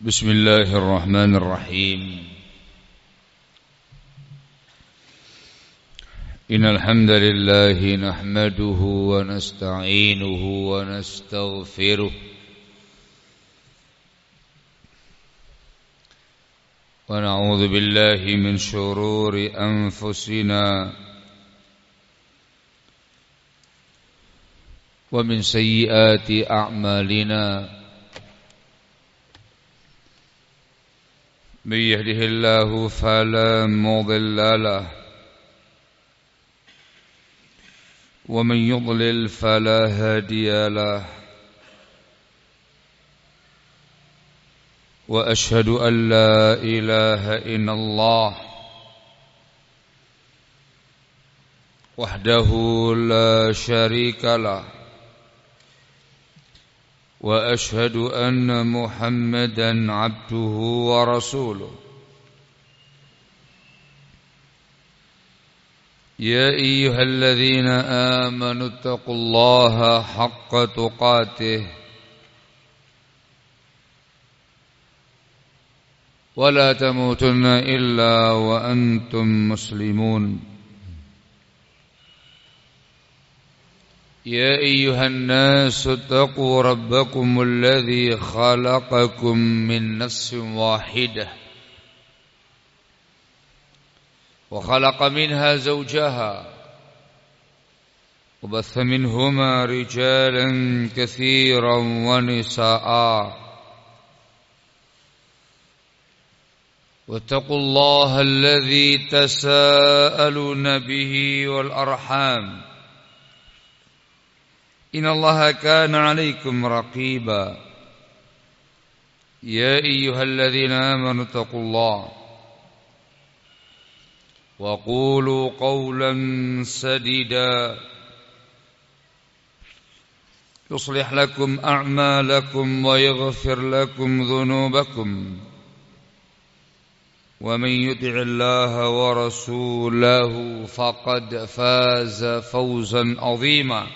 بسم الله الرحمن الرحيم إن الحمد لله نحمده ونستعينه ونستغفره ونعوذ بالله من شرور أنفسنا ومن سيئات أعمالنا من يهده الله فلا مضل له ومن يضلل فلا هادي له وأشهد أن لا إله إلا الله وحده لا شريك له وأشهد أن محمدا عبده ورسوله يا أيها الذين آمنوا اتقوا الله حق تقاته ولا تموتن إلا وأنتم مسلمون يا أيها الناس اتقوا ربكم الذي خلقكم من نفس واحدة وخلق منها زوجها وبث منهما رجالا كثيرا ونساء واتقوا الله الذي تساءلون به والأرحام إن الله كان عليكم رقيبا يا أيها الذين آمنوا اتقوا الله وقولوا قولا سديدا يصلح لكم أعمالكم ويغفر لكم ذنوبكم ومن يطع الله ورسوله فقد فاز فوزا عظيما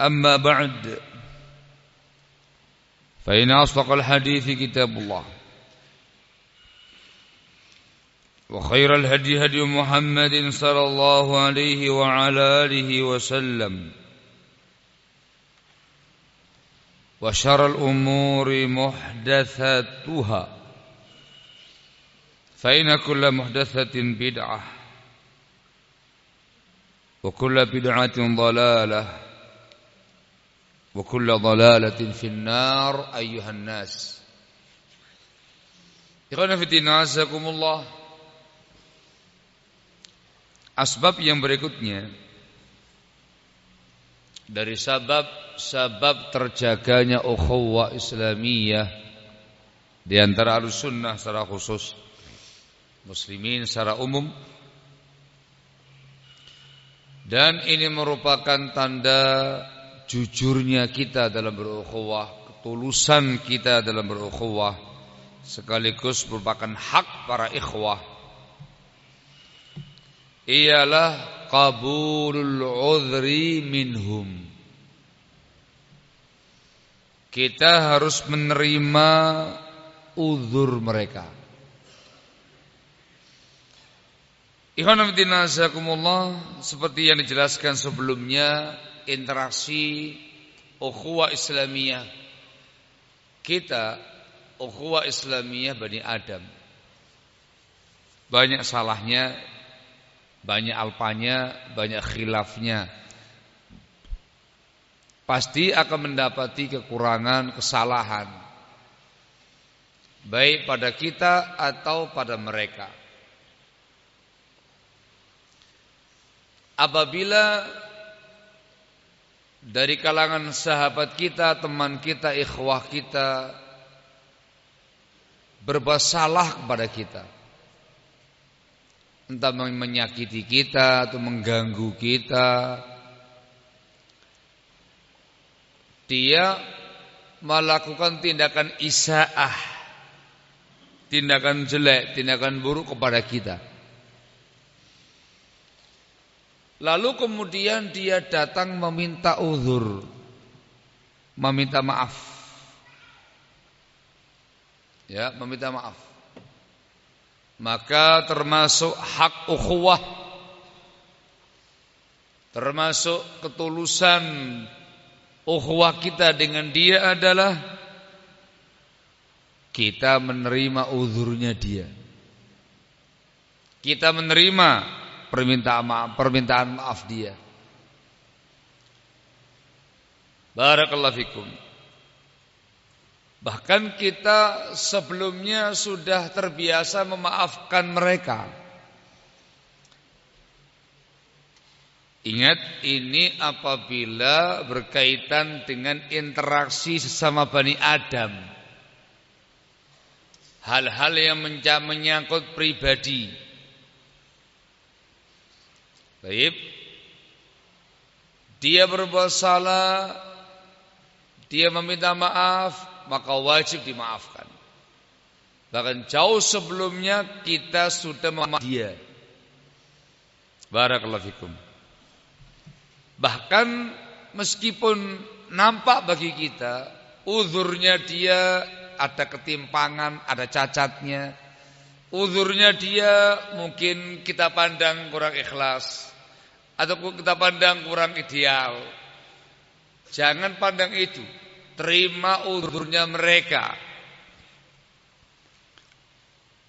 أما بعد فإن أصدق الحديث كتاب الله وخير الهدي هدي محمد صلى الله عليه وعلى آله وسلم وشر الأمور محدثاتها فإن كل محدثة بدعة وكل بدعة ضلالة وكل ضلالة في النار أيها الناس Ikhwan fillah azakumullah. Asbab yang berikutnya dari sabab terjaganya ukhuwah Islamiyah di antara Ahlussunnah secara khusus, muslimin secara umum, dan ini merupakan tanda jujurnya kita dalam berukhuwah, ketulusan kita dalam berukhuwah, sekaligus merupakan hak para ikhwah, ialah qabulul udhri minhum. Kita harus menerima uzur mereka. Ikhwan fillah azakumullah, seperti yang dijelaskan sebelumnya, interaksi ukhuwah Islamiyah kita, ukhuwah Islamiyah Bani Adam, banyak salahnya, banyak alpanya, banyak khilafnya. Pasti akan mendapati kekurangan, kesalahan, baik pada kita atau pada mereka. Apabila dari kalangan sahabat kita, teman kita, ikhwah kita berbuat salah kepada kita, entah menyakiti kita atau mengganggu kita, dia melakukan tindakan isaah, tindakan jelek, tindakan buruk kepada kita. Lalu kemudian dia datang meminta uzur, meminta maaf. Ya, meminta maaf. Maka termasuk hak ukhuwah, termasuk ketulusan ukhuwah kita dengan dia adalah kita menerima uzurnya dia. Kita menerima permintaan maaf dia. Barakallahu fikum. Bahkan kita sebelumnya sudah terbiasa memaafkan mereka. Ingat, ini apabila berkaitan dengan interaksi sesama Bani Adam. Hal-hal yang menyangkut pribadi. Baik. Dia berbuat salah, dia meminta maaf, maka wajib dimaafkan. Bahkan jauh sebelumnya kita sudah memaafkan dia. Barakallahu fikum. Bahkan meskipun nampak bagi kita uzurnya dia ada ketimpangan, ada cacatnya, uzurnya dia mungkin kita pandang kurang ikhlas atau kita pandang kurang ideal, jangan pandang itu. Terima uzurnya mereka.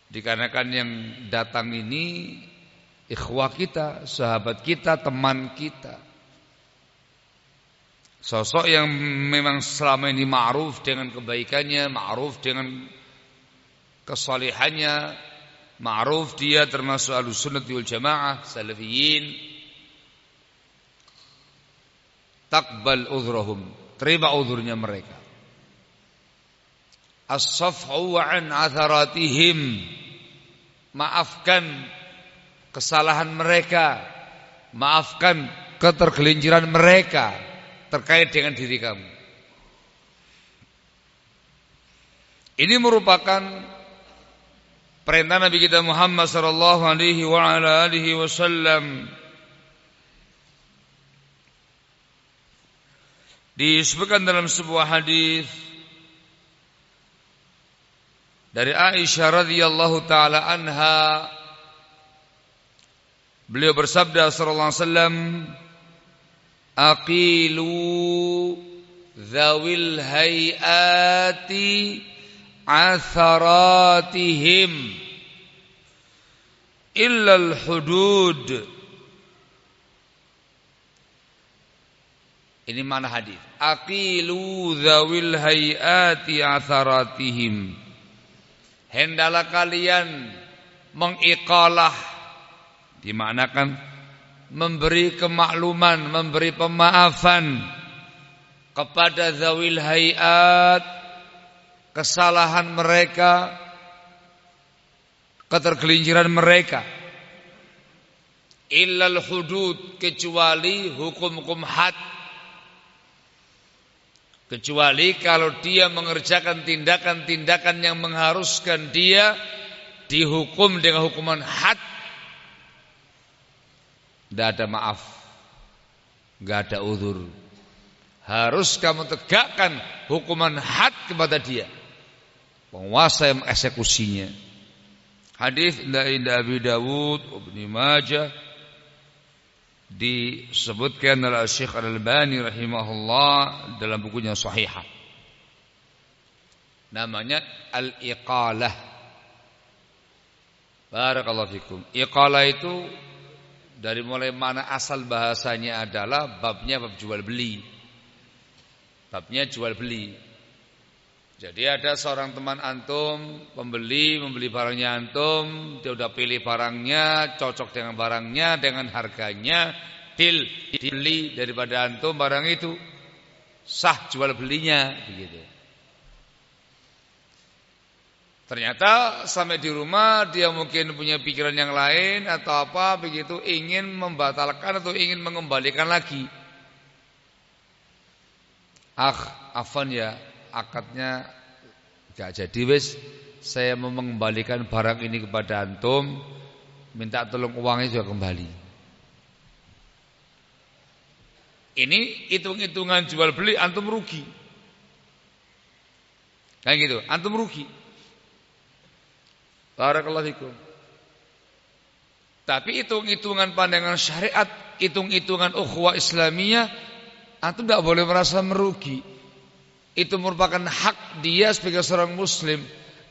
Dikarenakan yang datang ini ikhwah kita, sahabat kita, teman kita, sosok yang memang selama ini ma'ruf dengan kebaikannya, ma'ruf dengan kesalehannya, ma'ruf dia termasuk Ahlussunnah wal Jamaah, salafiyin. Taqbal uzrahum, terima uzurnya mereka. As-safhu an atharatihim, maafkan kesalahan mereka, maafkan ketergelinciran mereka terkait dengan diri kamu. Ini merupakan perintah Nabi kita Muhammad sallallahu alaihi wa ala alihi wasallam. Disebutkan dalam sebuah hadis dari Aisyah radhiyallahu taala anha, beliau bersabda sallallahu alaihi wasallam, aqilu dzawil hayati atharatihim illa al-hudud. Ini mana hadis? Aqilu dzawil hayati atharatihim. Hendaklah kalian mengiqalah, dimaknakan memberi kemakluman, memberi pemaafan kepada dzawil hayat, kesalahan mereka, ketergelinciran mereka. Illal hudud, kecuali hukum-hukum had. Kecuali kalau dia mengerjakan tindakan-tindakan yang mengharuskan dia dihukum dengan hukuman had, tidak ada maaf, tidak ada uzur. Harus kamu tegakkan hukuman had kepada dia, penguasa yang mengeksekusinya. Hadis inda Abi Dawud, Ibnu Majah, disebutkan oleh Syekh Al-Albani rahimahullah dalam bukunya Shahihah. Namanya Al-Iqalah. Barakallahu fikum. Iqalah itu dari mulai mana asal bahasanya adalah babnya bab jual beli. Babnya jual beli. Jadi ada seorang teman antum, membeli barangnya antum, dia udah pilih barangnya, cocok dengan barangnya, dengan harganya, dibeli daripada antum barang itu, sah jual belinya, begitu. Ternyata sampai di rumah dia mungkin punya pikiran yang lain atau apa begitu, ingin membatalkan atau ingin mengembalikan lagi. Afwan ya, akadnya gak jadi wis, saya mau mengembalikan barang ini kepada antum, minta tolong uangnya juga kembali. Ini hitung-hitungan jual beli antum rugi. Kayak gitu, antum rugi. Barakallahu fikum. Tapi hitung-hitungan pandangan syariat, hitung-hitungan ukhuwah Islamiyah, antum tidak boleh merasa merugi. Itu merupakan hak dia sebagai seorang muslim.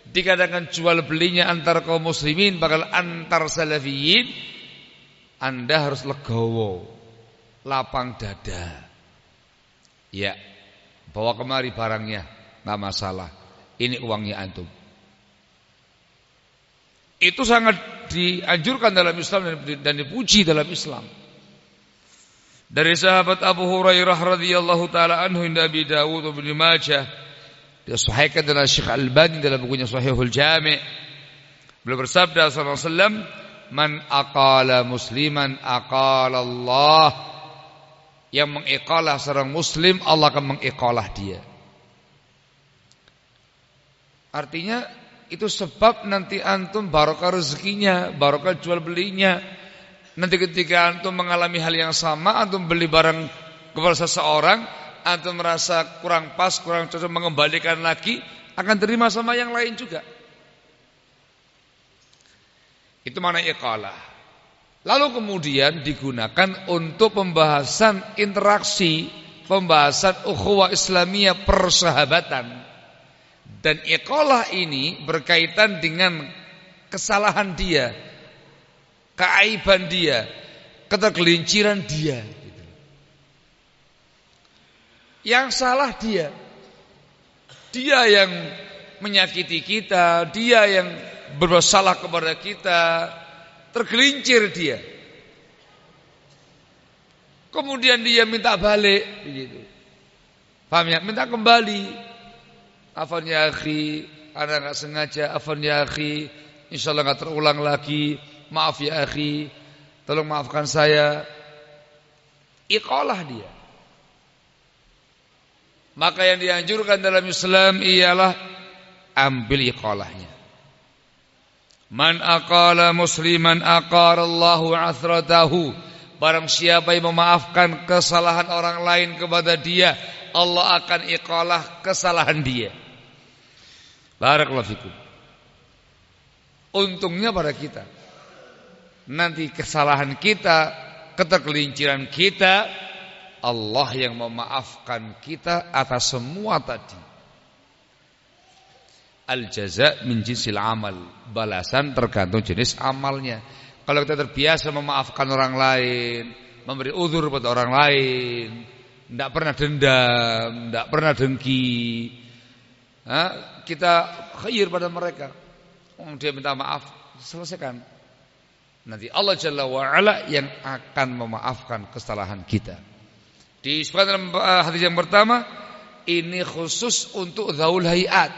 Dikatakan jual belinya antar kaum muslimin, bakal antar salafiyin, Anda harus legowo, lapang dada. Ya, bawa kemari barangnya, enggak masalah. Ini uangnya antum. Itu sangat dianjurkan dalam Islam dan dipuji dalam Islam. Dari sahabat Abu Hurairah radhiyallahu taala anhu inda Abi Dawud Ibnu Majah, disahihkan dalam Syekh Albani dalam bukunya Shahihul Jami'. Beliau bersabda sallallahu alaihi wasallam, "Man aqala musliman aqala Allah." Yang mengiqalah seorang muslim, Allah akan mengiqalah dia. Artinya itu sebab nanti antum barokah rezekinya, barokah jual belinya. Nanti ketika antum mengalami hal yang sama, antum beli barang kepada seseorang, antum merasa kurang pas, kurang cocok, mengembalikan lagi, akan terima sama yang lain juga. Itu makna iqalah. Lalu kemudian digunakan untuk pembahasan interaksi, pembahasan ukhuwah Islamiyah, persahabatan. Dan iqalah ini berkaitan dengan kesalahan dia, keaiban dia, ketergelinciran dia. Yang salah dia. Dia yang menyakiti kita, dia yang bersalah kepada kita, tergelincir dia. Kemudian dia minta balik begitu. Paham ya? Minta kembali. Afwan ya akhi, ana enggak sengaja, afwan ya akhi, insyaallah enggak terulang lagi. Maaf ya akhi, tolong maafkan saya. Iqalah dia. Maka yang dianjurkan dalam Islam ialah ambil iqalahnya. Man aqala musliman aqarallahu athratahu. Barang siapa yang memaafkan kesalahan orang lain kepada dia, Allah akan iqalah kesalahan dia. Barakallahu fikum. Untungnya pada kita, nanti kesalahan kita, ketergelinciran kita, Allah yang memaafkan kita atas semua tadi. Al-jaza' min jinsil amal. Balasan tergantung jenis amalnya. Kalau kita terbiasa memaafkan orang lain, memberi uzur pada orang lain, tidak pernah dendam, tidak pernah dengki, kita khair pada mereka. Dia minta maaf, selesaikan. Nanti Allah Jalla wa'ala yang akan memaafkan kesalahan kita. Disebutkan dalam hadis yang pertama, ini khusus untuk dhaul hayat.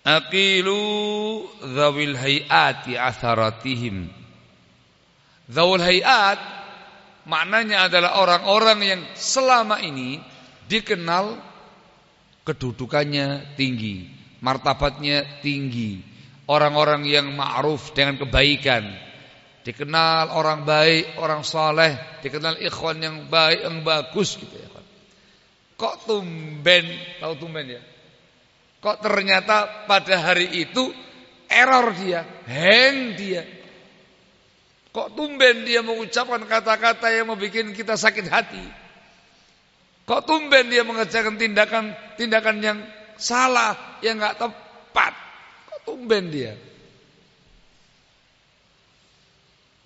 Aqilu dhawil hayati atharatihim. Dhawil hayat maknanya adalah orang-orang yang selama ini dikenal kedudukannya tinggi, martabatnya tinggi, orang-orang yang ma'ruf dengan kebaikan, dikenal orang baik, orang saleh, dikenal ikhwan yang baik, yang bagus gitu ya. Kok tumben, tahu tumben ya? Kok ternyata pada hari itu error dia, hang dia. Kok tumben dia mengucapkan kata-kata yang membuat kita sakit hati. Kok tumben dia mengerjakan tindakan yang salah, yang enggak tepat. Kok tumben dia.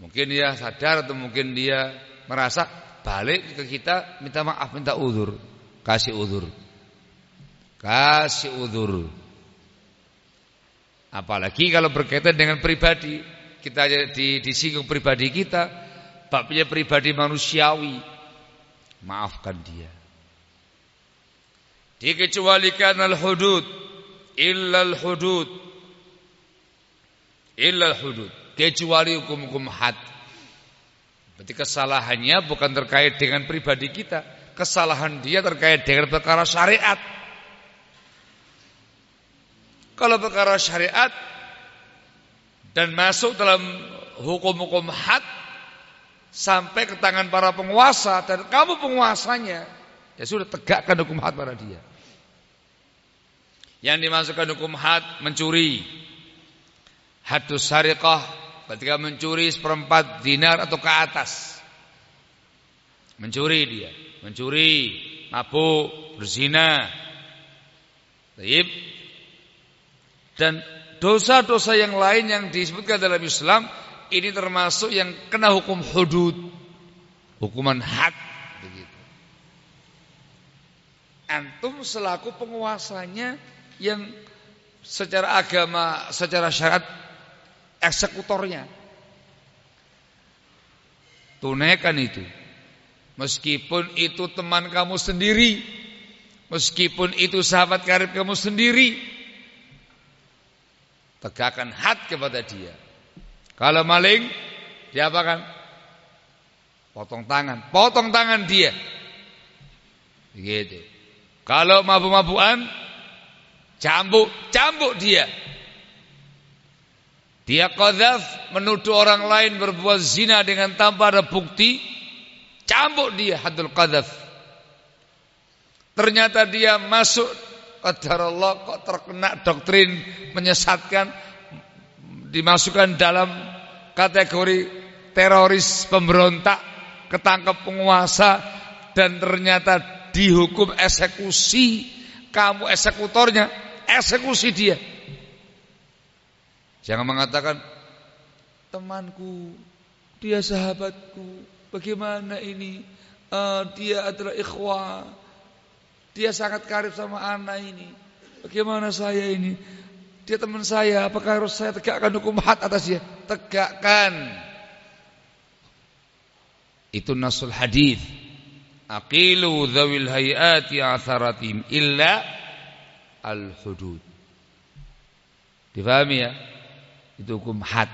Mungkin dia sadar atau mungkin dia merasa balik ke kita minta maaf, minta uzur, kasih uzur. Kasih uzur. Apalagi kalau berkaitan dengan pribadi, kita disinggung pribadi kita, babnya pribadi manusiawi, maafkan dia. Dikecualikan al-hudud, illal hudud, kecuali hukum-hukum had. Berarti kesalahannya bukan terkait dengan pribadi kita, kesalahan dia terkait dengan perkara syariat. Kalau perkara syariat dan masuk dalam hukum-hukum had sampai ke tangan para penguasa dan kamu penguasanya, ya sudah tegakkan hukum had pada dia. Yang dimasukkan hukum had mencuri, Haddus sariqah ketika mencuri 1/4 dinar atau ke atas. Mencuri dia, mabuk, berzina. Baik. Dan dosa-dosa yang lain yang disebutkan dalam Islam ini termasuk yang kena hukum hudud, hukuman had begitu. Antum selaku penguasanya yang secara agama, secara syariat eksekutornya, tunaikan itu. Meskipun itu teman kamu sendiri, meskipun itu sahabat karib kamu sendiri, tegakkan had kepada dia. Kalau maling, diapakan? Potong tangan dia. Begitu. Kalau mabuk-mabukan, cambuk dia. Dia qadzaf, menuduh orang lain berbuat zina dengan tanpa ada bukti, cambuk dia haddul qadzaf. Ternyata dia masuk, qadarullah, kok terkena doktrin menyesatkan, dimasukkan dalam kategori teroris pemberontak, ketangkep penguasa, dan ternyata dihukum eksekusi. Kamu eksekutornya, eksekusi dia. Jangan mengatakan temanku, dia sahabatku, bagaimana ini, dia adalah ikhwah, dia sangat karib sama anak ini, bagaimana saya ini, dia teman saya, apakah harus saya tegakkan hukum had atas dia? Tegakkan. Itu nasul hadis. Aqilu dzawil hayati atharatim illa al-hudud. Difahami ya? Itu hukum had.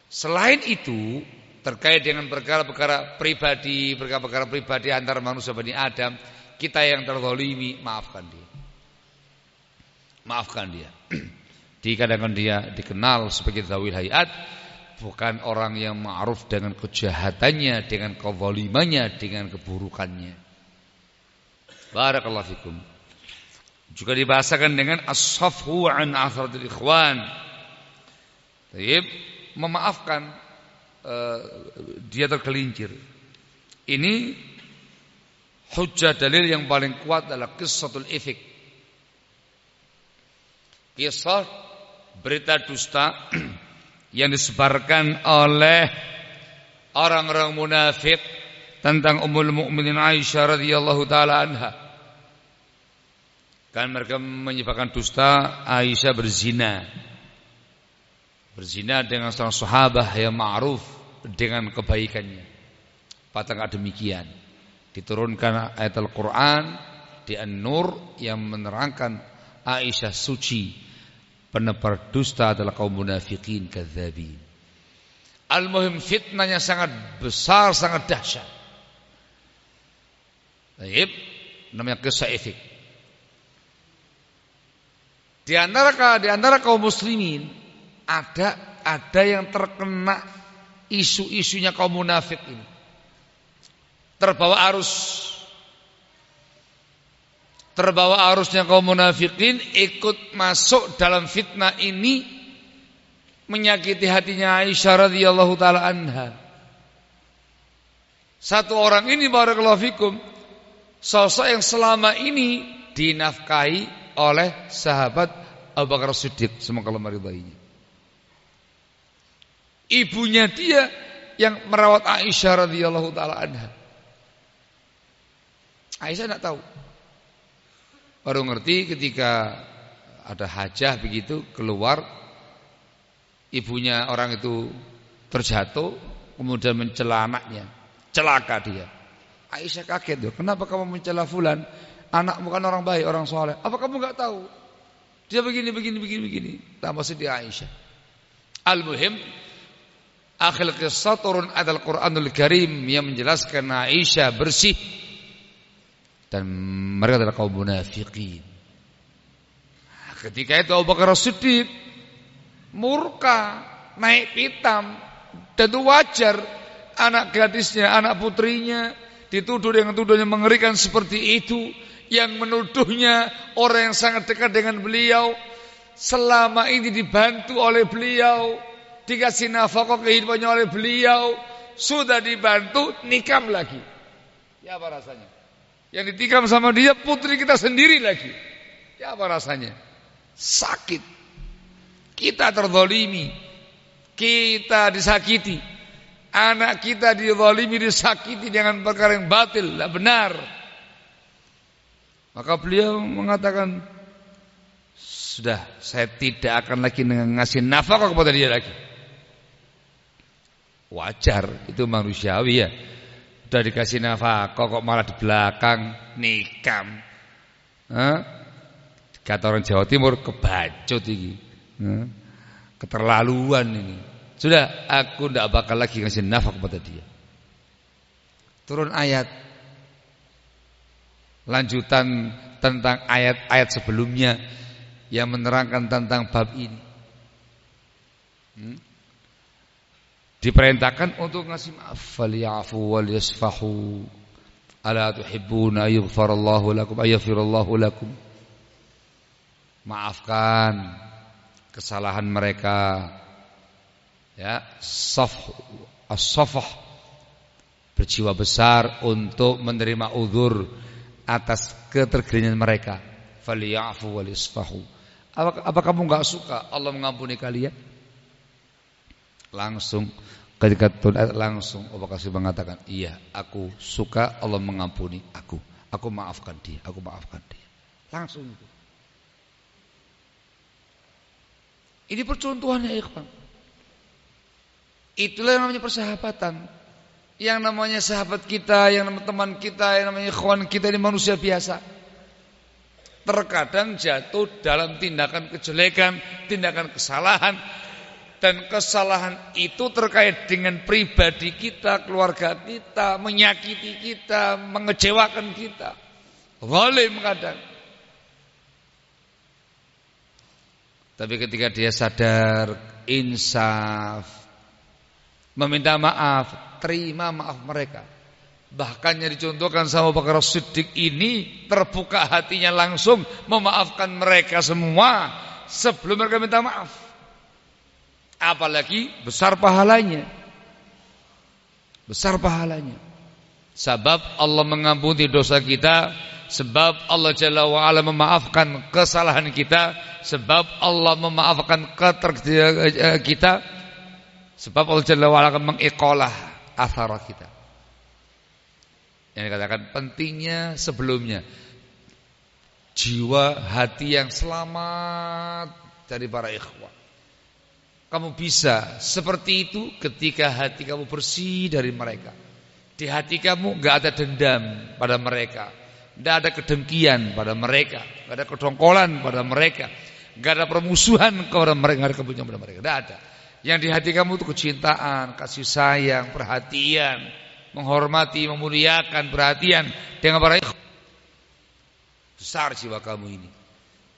Selain itu, terkait dengan perkara-perkara pribadi antar manusia Bani Adam, kita yang terzalimi, maafkan dia. Dikadangkan dia dikenal sebagai dzawil hayat, bukan orang yang ma'ruf dengan kejahatannya, dengan kezalimannya, dengan keburukannya. Barakallahu fikum. Juga dibahasakan dengan as-safhu an atharatil ikhwan. Baik, memaafkan, dia tergelincir. Ini hujjah dalil yang paling kuat adalah qissatul ifk. Kisah berita dusta yang disebarkan oleh orang-orang munafik tentang Ummul Mukminin Aisyah radhiyallahu taala anha. Kan mereka menyebarkan dusta Aisyah berzina dengan seorang sahabat yang ma'ruf dengan kebaikannya. Padahal demikian, diturunkan ayat Al-Quran di An-Nur yang menerangkan Aisyah suci, penebar dusta adalah kaum munafikin kadzabin. Al-muhim, fitnahnya sangat besar, sangat dahsyat. Baik, namanya kisah ifk. Di antara kaum muslimin ada yang terkena isu-isunya kaum munafik ini. Terbawa arusnya kaum munafikin, ikut masuk dalam fitnah ini, menyakiti hatinya Aisyah radhiyallahu taala anha. Satu orang ini, barakallahu fikum, sosok yang selama ini dinafkahi oleh sahabat Abu Bakar Siddiq, semoga Allah meridainya. Ibunya dia yang merawat Aisyah radhiyallahu taala anha. Aisyah tidak tahu. Baru ngerti ketika ada hajah begitu, keluar, ibunya orang itu terjatuh, kemudian mencela anaknya, celaka dia. Aisyah kaget, kenapa kamu mencela fulan? Anakmu kan orang baik, orang soleh. Apa kamu enggak tahu? Dia begini. Tambah sedih Aisyah. Al-muhim, akhir kisah turun ayat Al-Quranul Karim yang menjelaskan Aisyah bersih dan mereka adalah kaum munafikin. Ketika itu Abu Bakar Siddiq murka, naik pitam, dan itu wajar. Anak gadisnya, anak putrinya dituduh dengan tuduhan yang mengerikan seperti itu, yang menuduhnya orang yang sangat dekat dengan beliau, selama ini dibantu oleh beliau, dikasih nafkah kehidupannya oleh beliau, sudah dibantu, nikam lagi. Ya apa rasanya? Yang ditikam sama dia putri kita sendiri lagi. Ya apa rasanya? Sakit. Kita terzalimi, kita disakiti, anak kita dizalimi, disakiti dengan perkara yang batil, tidak benar. Maka beliau mengatakan, sudah, saya tidak akan lagi ngasih nafkah kepada dia lagi. Wajar, itu manusiawi ya. Sudah dikasih nafkah kok malah di belakang nikam. Kata orang Jawa Timur, kebacut ini. Keterlaluan ini. Sudah, aku tidak bakal lagi ngasih nafkah kepada dia. Turun ayat lanjutan tentang ayat-ayat sebelumnya yang menerangkan tentang bab ini. Diperintahkan untuk ngasih maaf. Falyafu wal yasfahu. Ala tuhibbuna ayyughfarallahu lakum ayyafirallahu lakum. Maafkan kesalahan mereka. Ya, as-safah, berjiwa besar untuk menerima uzur atas ketergelinciran mereka. Falyafu wal yasfahu. Apa kamu enggak suka Allah mengampuni kalian? Langsung ketika langsung Abu Bakar mengatakan, iya, aku suka Allah mengampuni aku. Aku maafkan dia, aku maafkan dia. Langsung itu. Ini percontohannya, ikhwan. Itulah yang namanya persahabatan. Yang namanya sahabat kita, yang namanya teman kita, yang namanya ikhwan kita, ini manusia biasa. Terkadang jatuh dalam tindakan kejelekan, tindakan kesalahan. Dan kesalahan itu terkait dengan pribadi kita, keluarga kita, menyakiti kita, mengecewakan kita. Zalim kadang. Tapi ketika dia sadar, insaf, meminta maaf, terima maaf mereka. Bahkan yang dicontohkan sama Abu Bakar Siddiq ini, terbuka hatinya langsung memaafkan mereka semua sebelum mereka minta maaf. Apalagi besar pahalanya. Besar pahalanya. Sebab Allah mengampuni dosa kita, sebab Allah Jalla wa Ala memaafkan kesalahan kita, sebab Allah memaafkan kita, sebab Allah Jalla wa Ala akan mengiqalah athara kita. Yang dikatakan pentingnya sebelumnya jiwa hati yang selamat dari para ikhwan. Kamu bisa seperti itu ketika hati kamu bersih dari mereka. Di hati kamu gak ada dendam pada mereka, gak ada kedengkian pada mereka, gak ada kedongkolan pada mereka, gak ada permusuhan kepada mereka, gak ada kebencian pada mereka, gak ada. Yang di hati kamu itu kecintaan, kasih sayang, perhatian, menghormati, memuliakan, perhatian dengan para ikhwan. Besar jiwa kamu ini.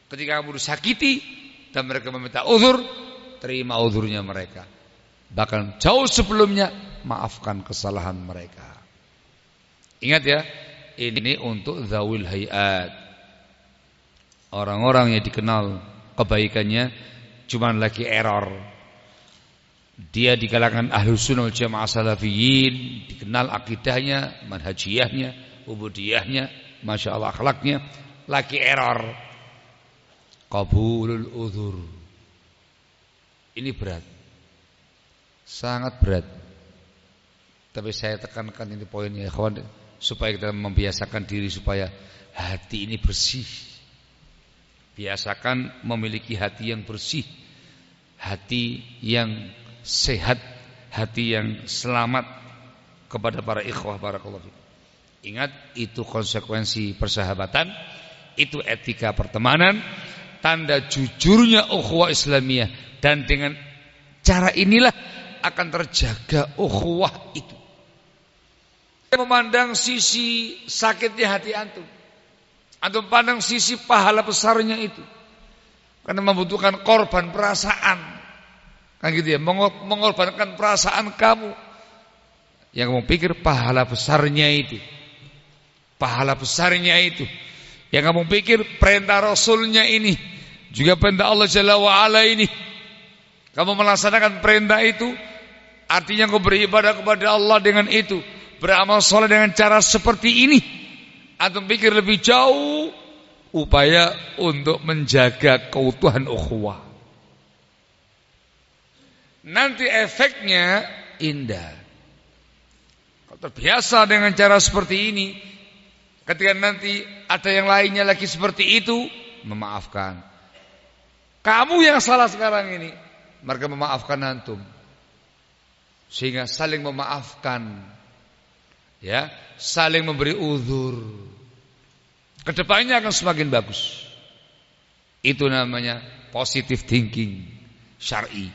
Ketika kamu disakiti dan mereka meminta uzur, terima uzurnya mereka. Bahkan jauh sebelumnya, maafkan kesalahan mereka. Ingat ya, ini untuk zawil hayat. Orang-orang yang dikenal kebaikannya cuma lagi error. Dia di kalangan Ahlus Sunnah wal Jamaah Salafiyin, dikenal akidahnya, manhajiyahnya, ubudiyahnya, masya Allah akhlaknya, lagi error. Qabulul uzur. Ini berat, sangat berat. Tapi saya tekankan ini poinnya, kawan, supaya kita membiasakan diri supaya hati ini bersih. Biasakan memiliki hati yang bersih, hati yang sehat, hati yang selamat kepada para ikhwah barakallahu fikum. Ingat, itu konsekuensi persahabatan, itu etika pertemanan, tanda jujurnya ukhuwah Islamiyah. Dan dengan cara inilah akan terjaga ukhuwah itu. Memandang sisi sakitnya hati antum. Antum pandang sisi pahala besarnya itu. Karena membutuhkan korban perasaan. Kan gitu ya, mengorbankan perasaan kamu. Yang kamu pikir pahala besarnya itu. Pahala besarnya itu. Yang kamu pikir perintah Rasulnya ini juga perintah Allah Jalla wa'ala ini. Kamu melaksanakan perintah itu, artinya kau beribadah kepada Allah dengan itu, beramal soleh dengan cara seperti ini. Antum pikir lebih jauh upaya untuk menjaga keutuhan ukhuwah. Nanti efeknya indah. Kalau terbiasa dengan cara seperti ini, ketika nanti ada yang lainnya lagi seperti itu, memaafkan. Kamu yang salah sekarang ini, mereka memaafkan antum. Sehingga saling memaafkan, ya, saling memberi uzur. Kedepannya akan semakin bagus. Itu namanya positive thinking syar'i.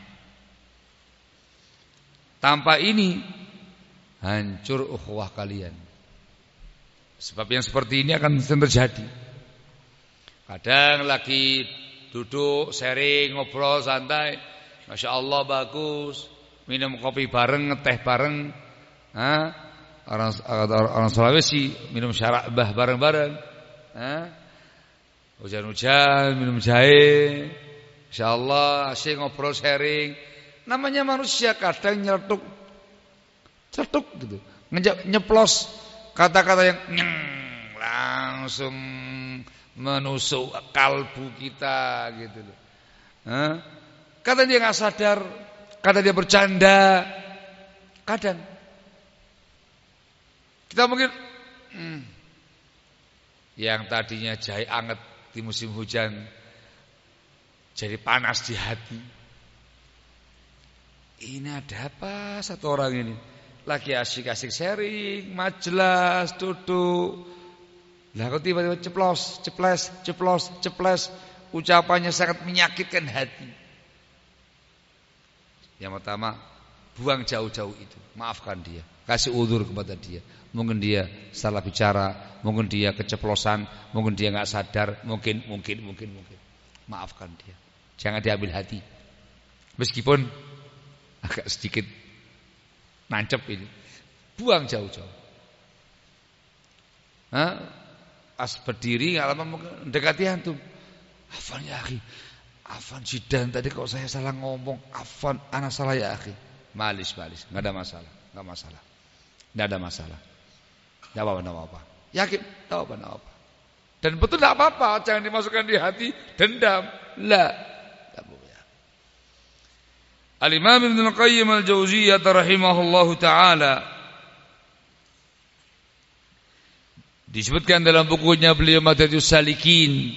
Tanpa ini hancur ukhuwah kalian. Sebab yang seperti ini akan terjadi. Kadang lagi duduk, sharing, ngobrol, santai, Masya Allah bagus, minum kopi bareng, ngeteh bareng, orang Sulawesi minum syarabah bareng-bareng, hujan-hujan, minum jahe, Masya Allah, asyik ngobrol, sharing. Namanya manusia kadang nyeletuk gitu, nyeplos kata-kata yang langsung menusuk kalbu kita gitu loh. Kadang dia nggak sadar, kadang dia bercanda, kadang kita mungkin yang tadinya jahe anget di musim hujan jadi panas di hati. Ini ada apa satu orang ini? Lagi asik-asik sharing, majelis, duduk. Lah kok tiba-tiba ceplos, ucapannya sangat menyakitkan hati. Yang pertama, buang jauh-jauh itu, maafkan dia, kasih uzur kepada dia. Mungkin dia salah bicara, mungkin dia keceplosan, mungkin dia enggak sadar, mungkin. Maafkan dia. Jangan diambil hati. Meskipun agak sedikit nancep ini, buang jauh-jauh. Pas berdiri nggak lama mendekati antum, afan ya akhi, afan jidan tadi kok saya salah ngomong, afan anak salah ya akhi, malis, nggak ada masalah, nggak ada masalah, nggak apa-apa, yakin, nggak apa-apa, dan betul nggak apa-apa, jangan dimasukkan di hati dendam, lah. Al-Imam Ibnu Qayyim Al-Jauziyah rahimahullahu taala disebutkan dalam bukunya beliau Madarijus Salikin,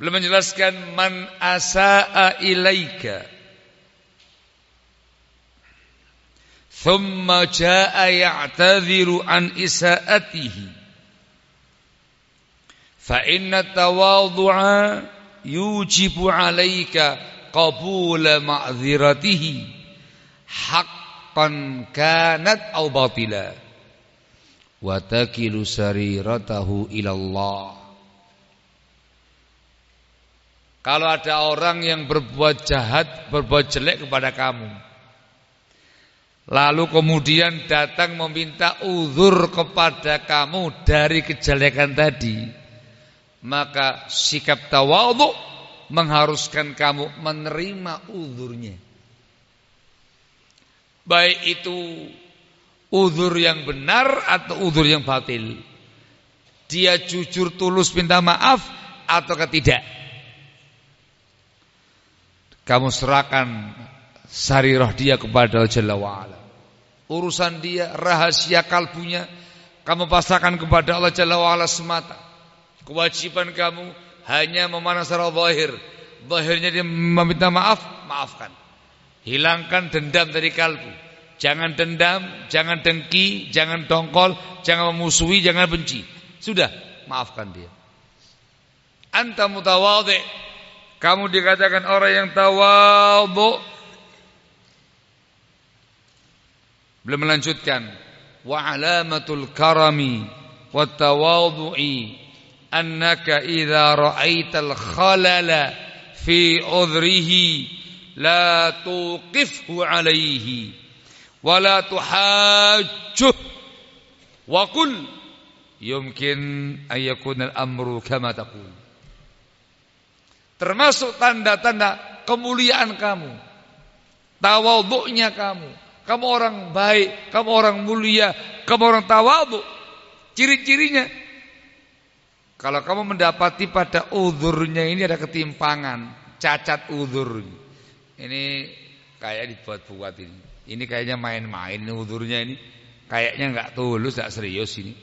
beliau menjelaskan man asaa ilaika thumma jaa ya'tadhiru an isaatihi fa inna tawadhu'a yujibu alaika qabula ma'dziratihi haqqan kanat aw batila wa takilu sariratahu ilallah. Kalau ada orang yang berbuat jahat, berbuat jelek kepada kamu, lalu kemudian datang meminta uzur kepada kamu dari kejelekan tadi, maka sikap tawadhu mengharuskan kamu menerima uzurnya. Baik itu uzur yang benar atau uzur yang batil. Dia jujur tulus minta maaf atau tidak. Kamu serahkan sarirah dia kepada Allah Jalla wa'ala. Urusan dia, rahasia kalbunya, kamu pasrahkan kepada Allah Jalla wa'ala semata. Kewajiban kamu hanya memandang secara zahir. Zahirnya dia meminta maaf, maafkan. Hilangkan dendam dari kalbu. Jangan dendam, jangan dengki, jangan dongkol, jangan memusuhi, jangan benci. Sudah, maafkan dia. Anta mutawadhi. Kamu dikatakan orang yang tawadhu. Belum melanjutkan. Wa alamatul karami wa tawadhu'i annaka idza ra'aital khalala fi udhrihi la tuqifhu alayhi wa la tuhajjuh wa qul yumkin ayyakunal amru kama taqul. Termasuk tanda-tanda kemuliaan kamu, tawadhu'nya kamu. Kamu orang baik, kamu orang mulia, kamu orang tawadhu. Ciri-cirinya, kalau kamu mendapati pada uzurnya ini ada ketimpangan, cacat uzur. Ini kayak dibuat-buat ini. Ini kayaknya main-main uzurnya ini. Kayaknya enggak tulus, enggak serius ini.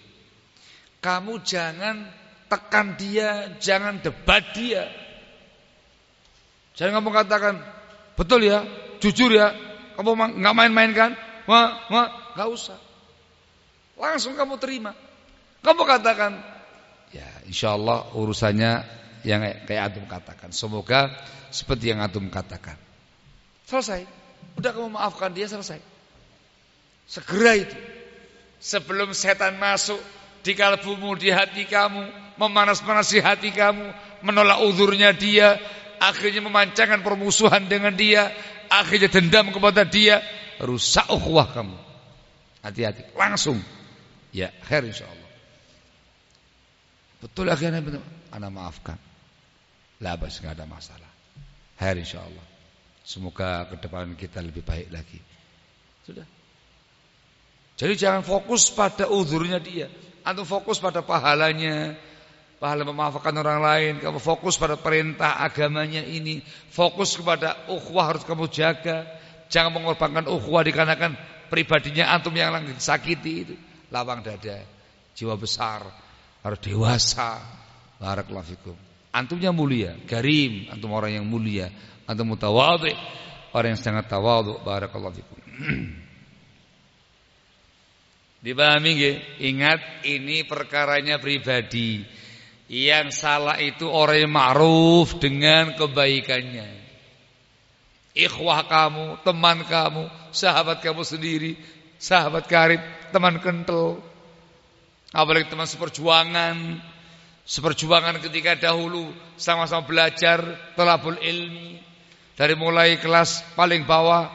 Kamu jangan tekan dia, jangan debat dia. Jangan kamu katakan, betul ya, jujur ya, kamu enggak main-main kan? Enggak usah. Langsung kamu terima. Kamu katakan, ya insyaallah urusannya yang kayak antum katakan. Semoga seperti yang antum katakan. Selesai. Udah kamu maafkan dia, selesai. Segera itu. Sebelum setan masuk di kalbumu, di hati kamu, memanas-manasi hati kamu, menolak uzurnya dia, akhirnya memancarkan permusuhan dengan dia, akhirnya dendam kepada dia, rusak ukhuwah kamu. Hati-hati, langsung. Ya, khair insyaallah. Betul akhirnya betul. Ana maafkan. La bas, enggak ada masalah. Khair insyaallah. Semoga ke depan kita lebih baik lagi. Sudah. Jadi jangan fokus pada uzurnya dia. Antum fokus pada pahalanya, pahala memaafkan orang lain. Kamu fokus pada perintah agamanya ini. Fokus kepada ukhuwah harus kamu jaga. Jangan mengorbankan ukhuwah dikarenakan pribadinya antum yang lagi sakiti itu. Lapang dada, jiwa besar, harus dewasa. Barakallahu fikum. Antumnya mulia, karim, antum orang yang mulia, antum mutawadhi, orang yang sangat tawadhu. Barakallahu fikum. Dipahami nggih? Ingat, ini perkaranya pribadi. Yang salah itu orang yang ma'ruf dengan kebaikannya. Ikhwah kamu, teman kamu, sahabat kamu sendiri, sahabat karib, teman kental, apalagi teman seperjuangan. Seperjuangan ketika dahulu sama-sama belajar thalabul ilmi, dari mulai kelas paling bawah,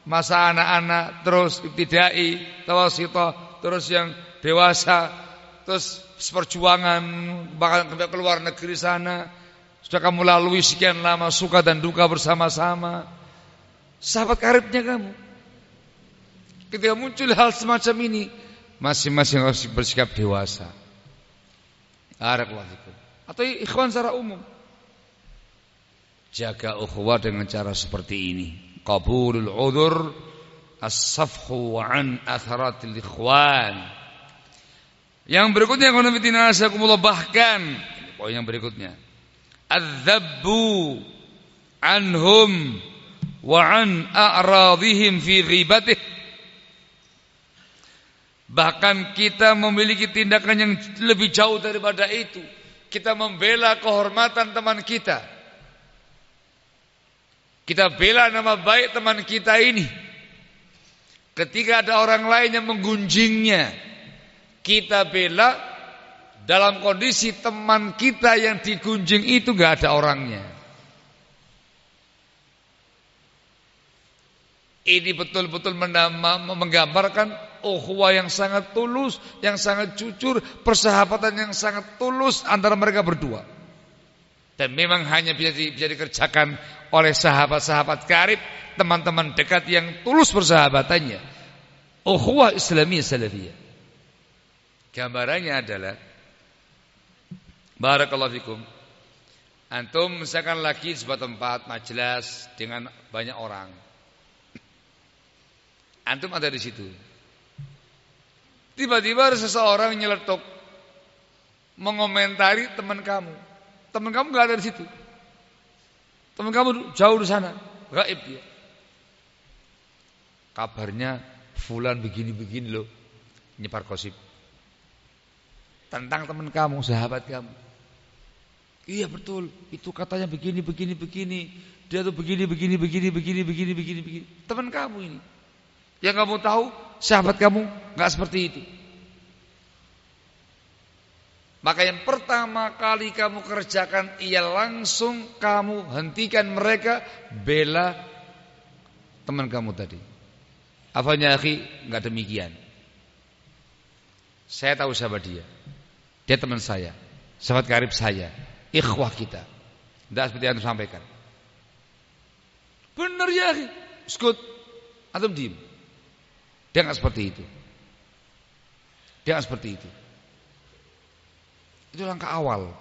masa anak-anak, terus ibtidai, tawasithah, terus yang dewasa, terus seperjuangan bahkan ke luar negeri sana. Sudah kamu lalui sekian lama suka dan duka bersama-sama. Sahabat karibnya kamu. Ketika muncul hal semacam ini, masing-masing harus bersikap dewasa. Atau ikhwan secara umum, jaga ukhuwah dengan cara seperti ini. Qabulul udhur, as-safhu an atharatil ikhwan. Yang berikutnya, bahkan poin yang berikutnya, adz-dzabbu anhum wa an a'radhihim fi ghibatih. Bahkan kita memiliki tindakan yang lebih jauh daripada itu. Kita membela kehormatan teman kita. Kita bela nama baik teman kita ini. Ketika ada orang lain yang menggunjingnya, kita bela dalam kondisi teman kita yang digunjing itu gak ada orangnya. Ini betul-betul menggambarkan ukhuwah yang sangat tulus, yang sangat jujur, persahabatan yang sangat tulus antara mereka berdua. Dan memang hanya bisa dikerjakan oleh sahabat-sahabat karib, teman-teman dekat yang tulus persahabatannya. Ukhuwah Islamiyah Salafiyah. Gambarannya adalah, barakallahu fikum, antum misalkan lagi di sebuah tempat majelis dengan banyak orang. Antum ada di situ. Tiba-tiba ada seseorang nyeletuk mengomentari teman kamu. Teman kamu enggak ada di situ. Teman kamu jauh di sana, gaib dia. Kabarnya fulan begini-begini loh, nyebar gosip tentang teman kamu, sahabat kamu. Iya betul, itu katanya begini. Dia tuh begini. Teman kamu ini. Yang kamu tahu, sahabat kamu enggak seperti itu. Maka yang pertama kali kamu kerjakan, ia langsung kamu hentikan mereka, bela teman kamu tadi. Apanya akhi? Enggak demikian. Saya tahu siapa dia. Dia teman saya, sahabat karib saya, ikhwah kita. Tidak seperti yang antum sampaikan. Benar ya, skut. Antum diem. Dia nggak seperti itu. Dia nggak seperti itu. Itu langkah awal.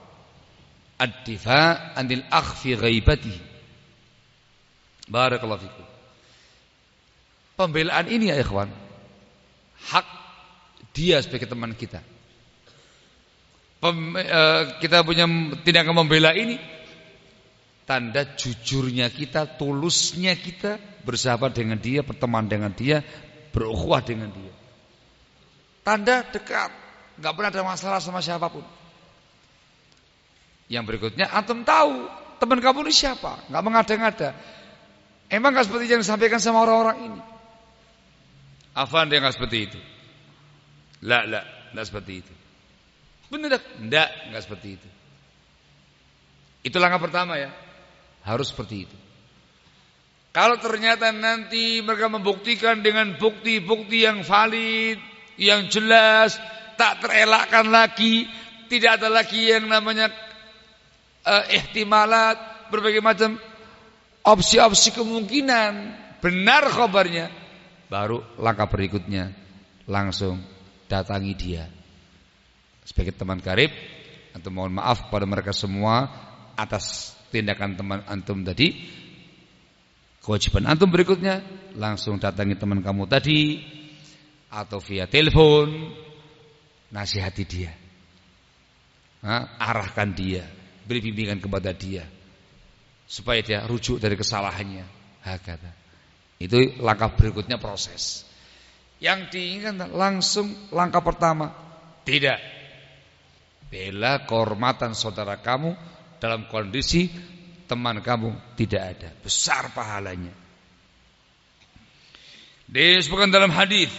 Ad-difa' anil akhfi ghaibati. Barakallahu fikum. Pembelaan ini ya ikhwan, hak dia sebagai teman kita. Kita punya tindakan membela ini tanda jujurnya kita, tulusnya kita bersahabat dengan dia, berteman dengan dia, berukhuwah dengan dia. Tanda dekat, nggak pernah ada masalah sama siapapun. Yang berikutnya, antum tahu teman kamu ini siapa, nggak mengada-ngada. Emang nggak seperti yang disampaikan sama orang-orang ini? Afan dia nggak seperti itu. Nggak seperti itu. Benar? Nggak seperti itu. Itu langkah pertama ya. Harus seperti itu. Kalau ternyata nanti mereka membuktikan dengan bukti-bukti yang valid, yang jelas, tak terelakkan lagi, tidak ada lagi yang namanya ihtimalat, berbagai macam opsi-opsi kemungkinan, benar khabarnya, baru langkah berikutnya langsung datangi dia. Sebagai teman karib, antum mohon maaf kepada mereka semua atas tindakan teman antum tadi. Kewajiban antum berikutnya langsung datangi teman kamu tadi, atau via telepon, nasihati dia, arahkan dia, beri bimbingan kepada dia supaya dia rujuk dari kesalahannya. Hakata. Itu langkah berikutnya proses. Yang diinginkan langsung langkah pertama, tidak. Bela kehormatan saudara kamu dalam kondisi teman kamu tidak ada. Besar pahalanya. Disebutkan dalam hadis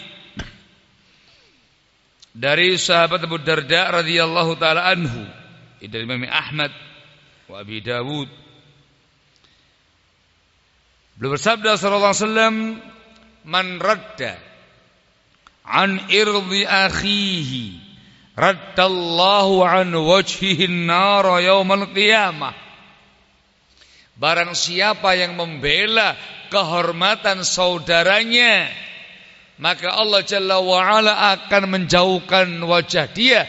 dari sahabat Abu Darda radhiyallahu taala anhu, dari Imam Ahmad wa Abi Dawud. Beliau bersabda sallallahu alaihi wasallam, "Man radda an irdi akhihi raddallahu an wajhihi an-nar yaumal qiyamah." Barang siapa yang membela kehormatan saudaranya, maka Allah Jalla wa'ala akan menjauhkan wajah dia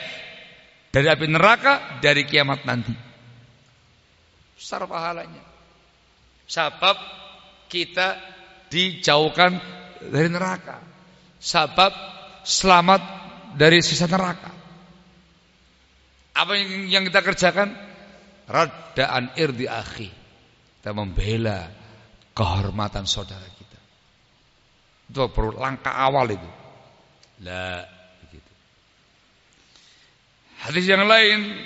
dari api neraka dari kiamat nanti. Besar pahalanya. Sebab kita dijauhkan dari neraka, sebab selamat dari siksa neraka. Apa yang kita kerjakan? Radda'an irdi akhi. Kita membela kehormatan saudara kita. Itu perlu langkah awal itu. Begitu. Hadis yang lain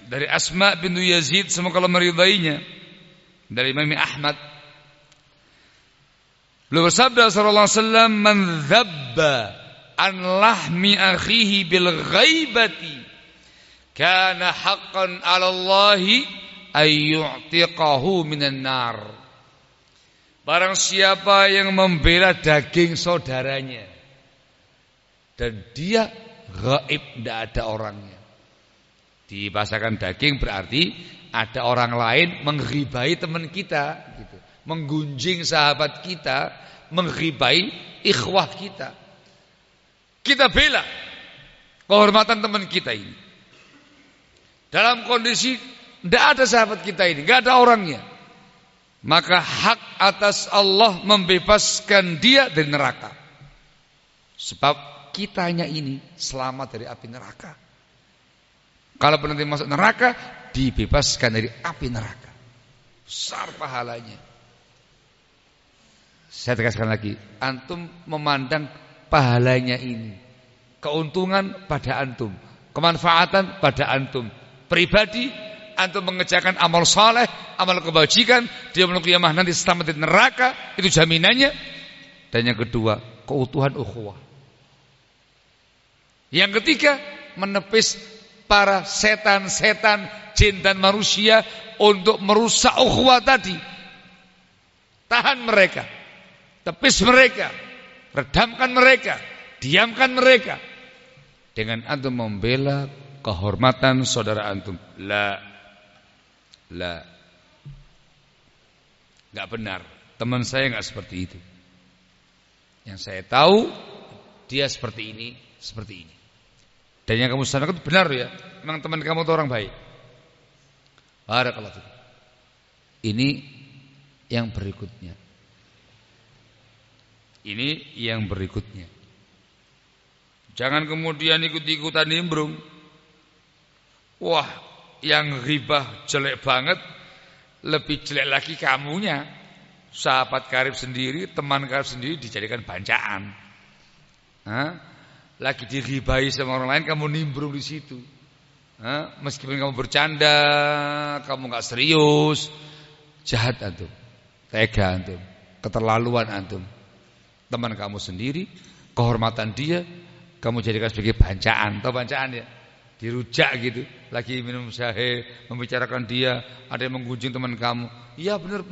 dari Asma bintu Yazid, semoga Allah meridainya, dari Imam Ahmad. Beliau bersabda sallallahu alaihi wasallam, "Man dzabba an lahmi akhihi bil ghaibati kana haqqan 'ala Allahi ay yu'tiqahu minan nar." Barang siapa yang membela daging saudaranya dan dia gaib, tidak ada orangnya. Dibahasakan daging berarti ada orang lain menghibai teman kita gitu. Menggunjing sahabat kita, menghibai ikhwah kita. Kita bela kehormatan teman kita ini. Dalam kondisi tidak ada sahabat kita ini, tidak ada orangnya, maka hak atas Allah membebaskan dia dari neraka. Sebab kitanya ini selamat dari api neraka. Kalau nanti masuk neraka, dibebaskan dari api neraka. Besar pahalanya. Saya tegaskan lagi, antum memandang pahalanya ini, keuntungan pada antum, kemanfaatan pada antum pribadi. Antum mengerjakan amal saleh, amal kebajikan, dia menuju kiamat nanti selamat dari neraka, itu jaminannya. Dan yang kedua, keutuhan ukhuwah. Yang ketiga, menepis para setan-setan, jin dan manusia untuk merusak ukhuwah tadi. Tahan mereka, tepis mereka, redamkan mereka, diamkan mereka. Dengan antum membela kehormatan saudara antum. La. Enggak benar. Teman saya enggak seperti itu. Yang saya tahu dia seperti ini. Dan yang kamu sampaikan itu benar ya. Memang teman kamu itu orang baik. Barakallahu fiik. Ini yang berikutnya. Jangan kemudian ikut-ikutan nimbrung. Wah, yang ghibah jelek banget, lebih jelek lagi kamunya. Sahabat karib sendiri, teman karib sendiri dijadikan bancaan. Lagi dighibahi sama orang lain, kamu nimbrung di situ. Meskipun kamu bercanda, kamu enggak serius, jahat antum, tega antum, keterlaluan antum. Teman kamu sendiri, kehormatan dia, kamu jadikan sebagai bancaan. Tahu bancaan ya? Dirujak gitu, lagi minum jahe, membicarakan dia, ada yang menggunjing teman kamu. Iya benar.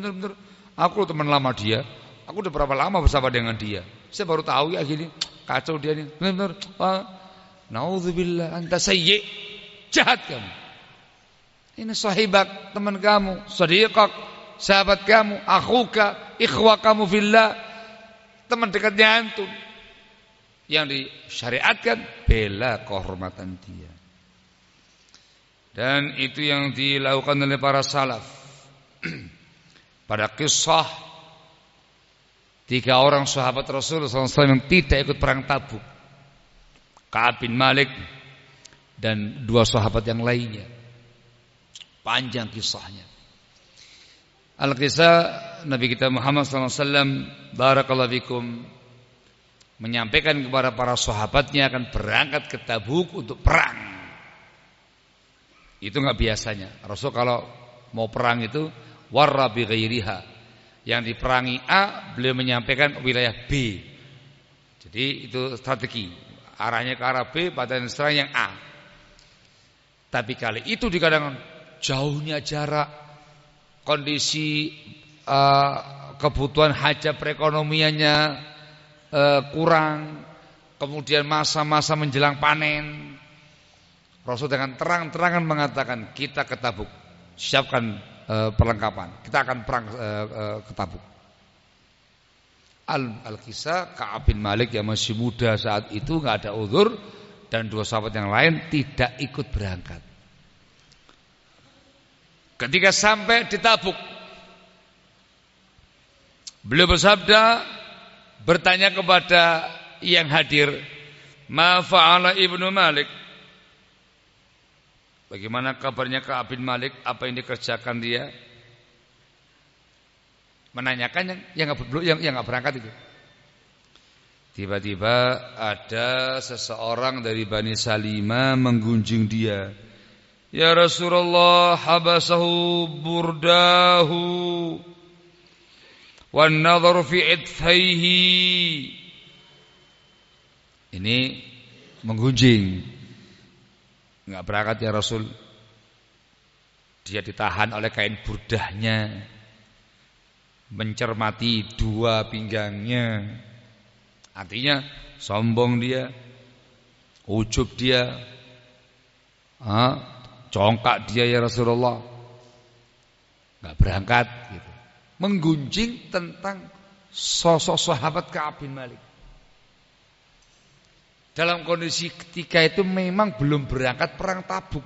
Aku teman lama dia. Aku udah berapa lama bersama dengan dia. Saya baru tahu ya gini, kacau dia nih. Benar. Nauzubillah anta sayyi. Jahat kamu. Ini sahibak, teman kamu, sadiqak, sahabat kamu, akhuka, ikhwa kamu fillah, teman dekatnya antum. Yang disyariatkan bela kehormatan dia. Dan itu yang dilakukan oleh para salaf. Pada kisah 3 orang sahabat Rasulullah SAW yang tidak ikut perang Tabuk, Ka'ab bin Malik dan 2 sahabat yang lainnya. Panjang kisahnya. Al-kisah Nabi kita Muhammad SAW barakallahu fikum menyampaikan kepada para sahabatnya akan berangkat ke Tabuk untuk perang. Itu enggak biasanya. Rasul kalau mau perang itu warra bi ghairiha. Yang diperangi A, beliau menyampaikan wilayah B. Jadi itu strategi. Arahnya ke arah B, pada serang yang A. Tapi kali itu dikatakan jauhnya jarak, kondisi kebutuhan hajat perekonomiannya kurang, kemudian masa-masa menjelang panen. Rasul dengan terang-terangan mengatakan kita ke Tabuk, siapkan perlengkapan, kita akan perang ke Tabuk. Al-Kisah Ka'ab bin Malik yang masih muda saat itu enggak ada uzur, dan 2 sahabat yang lain tidak ikut berangkat. Ketika sampai di Tabuk, beliau bersabda, bertanya kepada yang hadir, ma fa'ala Ibnu Malik, bagaimana kabarnya Ka'ab bin Malik, apa yang dikerjakan dia? Menanyakan yang enggak berangkat itu. Tiba-tiba ada seseorang dari Bani Salimah menggunjing dia. Ya Rasulullah, habasahu burdahu wan nadhar fi idfaihi. Ini menggunjing. Enggak berangkat ya Rasul. Dia ditahan oleh kain burdahnya, mencermati 2 pinggangnya. Artinya sombong dia, ujub dia, congkak dia ya Rasulullah. Enggak berangkat gitu. Menggunjing tentang sosok sahabat Ka'ab bin Malik. Dalam kondisi ketika itu memang belum berangkat perang Tabuk.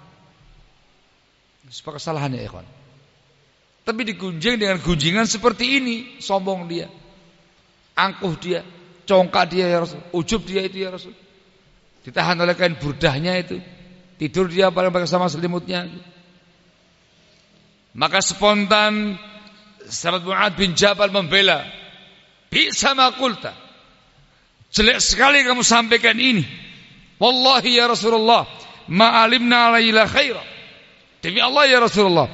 Sebuah kesalahannya ikhwan. Tapi digunjing dengan gunjingan seperti ini, sombong dia, angkuh dia, congkak dia ya Rasul, ujub dia itu ya Rasul. Ditahan oleh kain burdahnya itu, tidur dia bersama selimutnya. Maka spontan sahabat Mu'ad bin Jabal membela. Bi'sa ma qulta. Jelek sekali kamu sampaikan ini. Wallahi ya Rasulullah, ma alimna alaihi khaira. Demi Allah ya Rasulullah,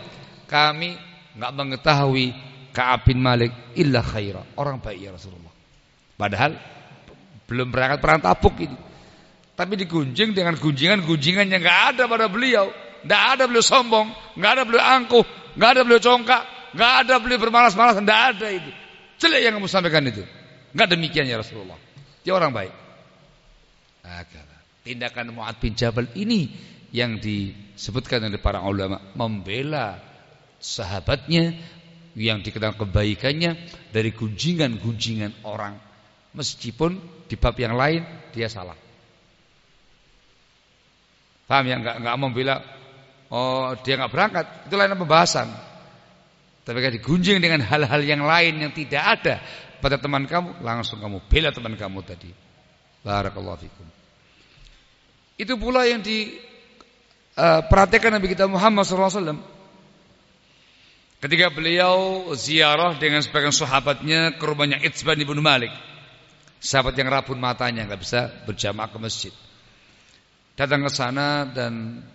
kami enggak mengetahui Ka'ab bin Malik illa khaira, orang baik ya Rasulullah. Padahal belum berangkat perang Tabuk ini. Tapi digunjing dengan gunjingan yang enggak ada pada beliau. Enggak ada beliau sombong, enggak ada beliau angkuh, enggak ada beliau congkak, enggak ada beliau bermalas-malas, enggak ada itu. Jelek yang kamu sampaikan itu. Enggak demikian ya Rasulullah. Dia orang baik. Tindakan Mu'ad bin Jabal ini yang disebutkan oleh para ulama, membela sahabatnya yang dikenal kebaikannya dari gunjingan-gunjingan orang, meskipun di bab yang lain dia salah. Paham ya? Enggak membela, oh dia enggak berangkat, itu lain pembahasan. Tapi kalau digunjing dengan hal-hal yang lain yang tidak ada pada teman kamu, langsung kamu bela teman kamu tadi. Barakallahu fikum. Itu pula yang diperhatikan Nabi kita Muhammad SAW ketika beliau ziarah dengan sebagian sahabatnya ke rumahnya Itsban ibn Malik, sahabat yang rabun matanya, nggak bisa berjamaah ke masjid. Datang ke sana dan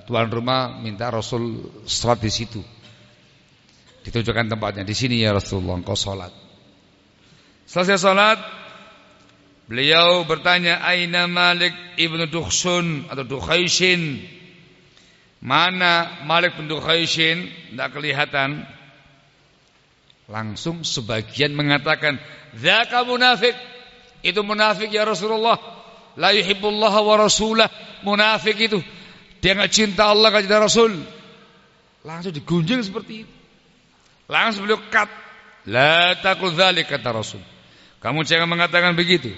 tuan rumah minta Rasul salat di situ. Ditunjukkan tempatnya, di sini ya Rasulullah, engkau salat. Selesai salat, beliau bertanya, aina Malik ibnu Dukhsun atau Dukhaishin? Mana Malik bin Dukhaishin? Tidak kelihatan. Langsung sebagian mengatakan, dzaka munafik. Itu munafik ya Rasulullah. La yuhibbullaha wa rasulah. Munafik itu, dia enggak cinta Allah, enggak cinta Rasul. Langsung digunjing seperti itu. Langsung beliau cut. La taqul dzalik, kata Rasul. Kamu jangan mengatakan begitu.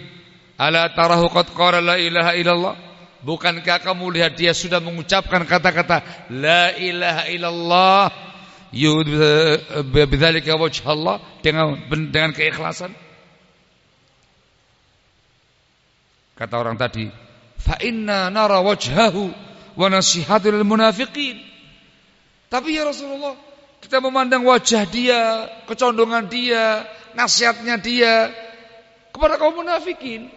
Ala tarahu qad qala la ilaha illallah? Bukankah kamu lihat dia sudah mengucapkan kata-kata la ilaha illallah bidzalika wajh Allah, dengan keikhlasan? Kata orang tadi, fa inna nara wajhahu wa nasihatu lil munafiqin. Tapi ya Rasulullah, kita memandang wajah dia, kecondongan dia, nasihatnya dia kepada kaum munafikin.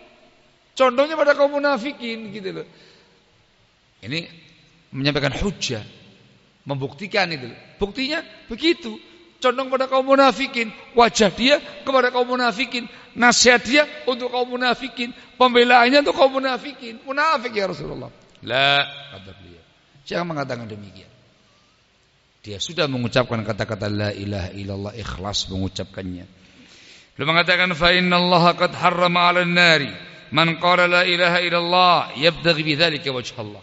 Condongnya pada kaum munafikin gitu loh. Ini menyampaikan hujjah, membuktikan itu. Buktinya begitu, condong pada kaum munafikin, wajah dia kepada kaum munafikin, nasihat dia untuk kaum munafikin, pembelaannya untuk kaum munafikin. Munafik ya Rasulullah. La, kata beliau, jangan mengatakan demikian. Dia sudah mengucapkan kata-kata la ilaha illallah, ikhlas mengucapkannya. Beliau mengatakan fa innallaha qad harrama 'alan nari man qala la ilaha illallah yabtaghi bidzalika wajh Allah.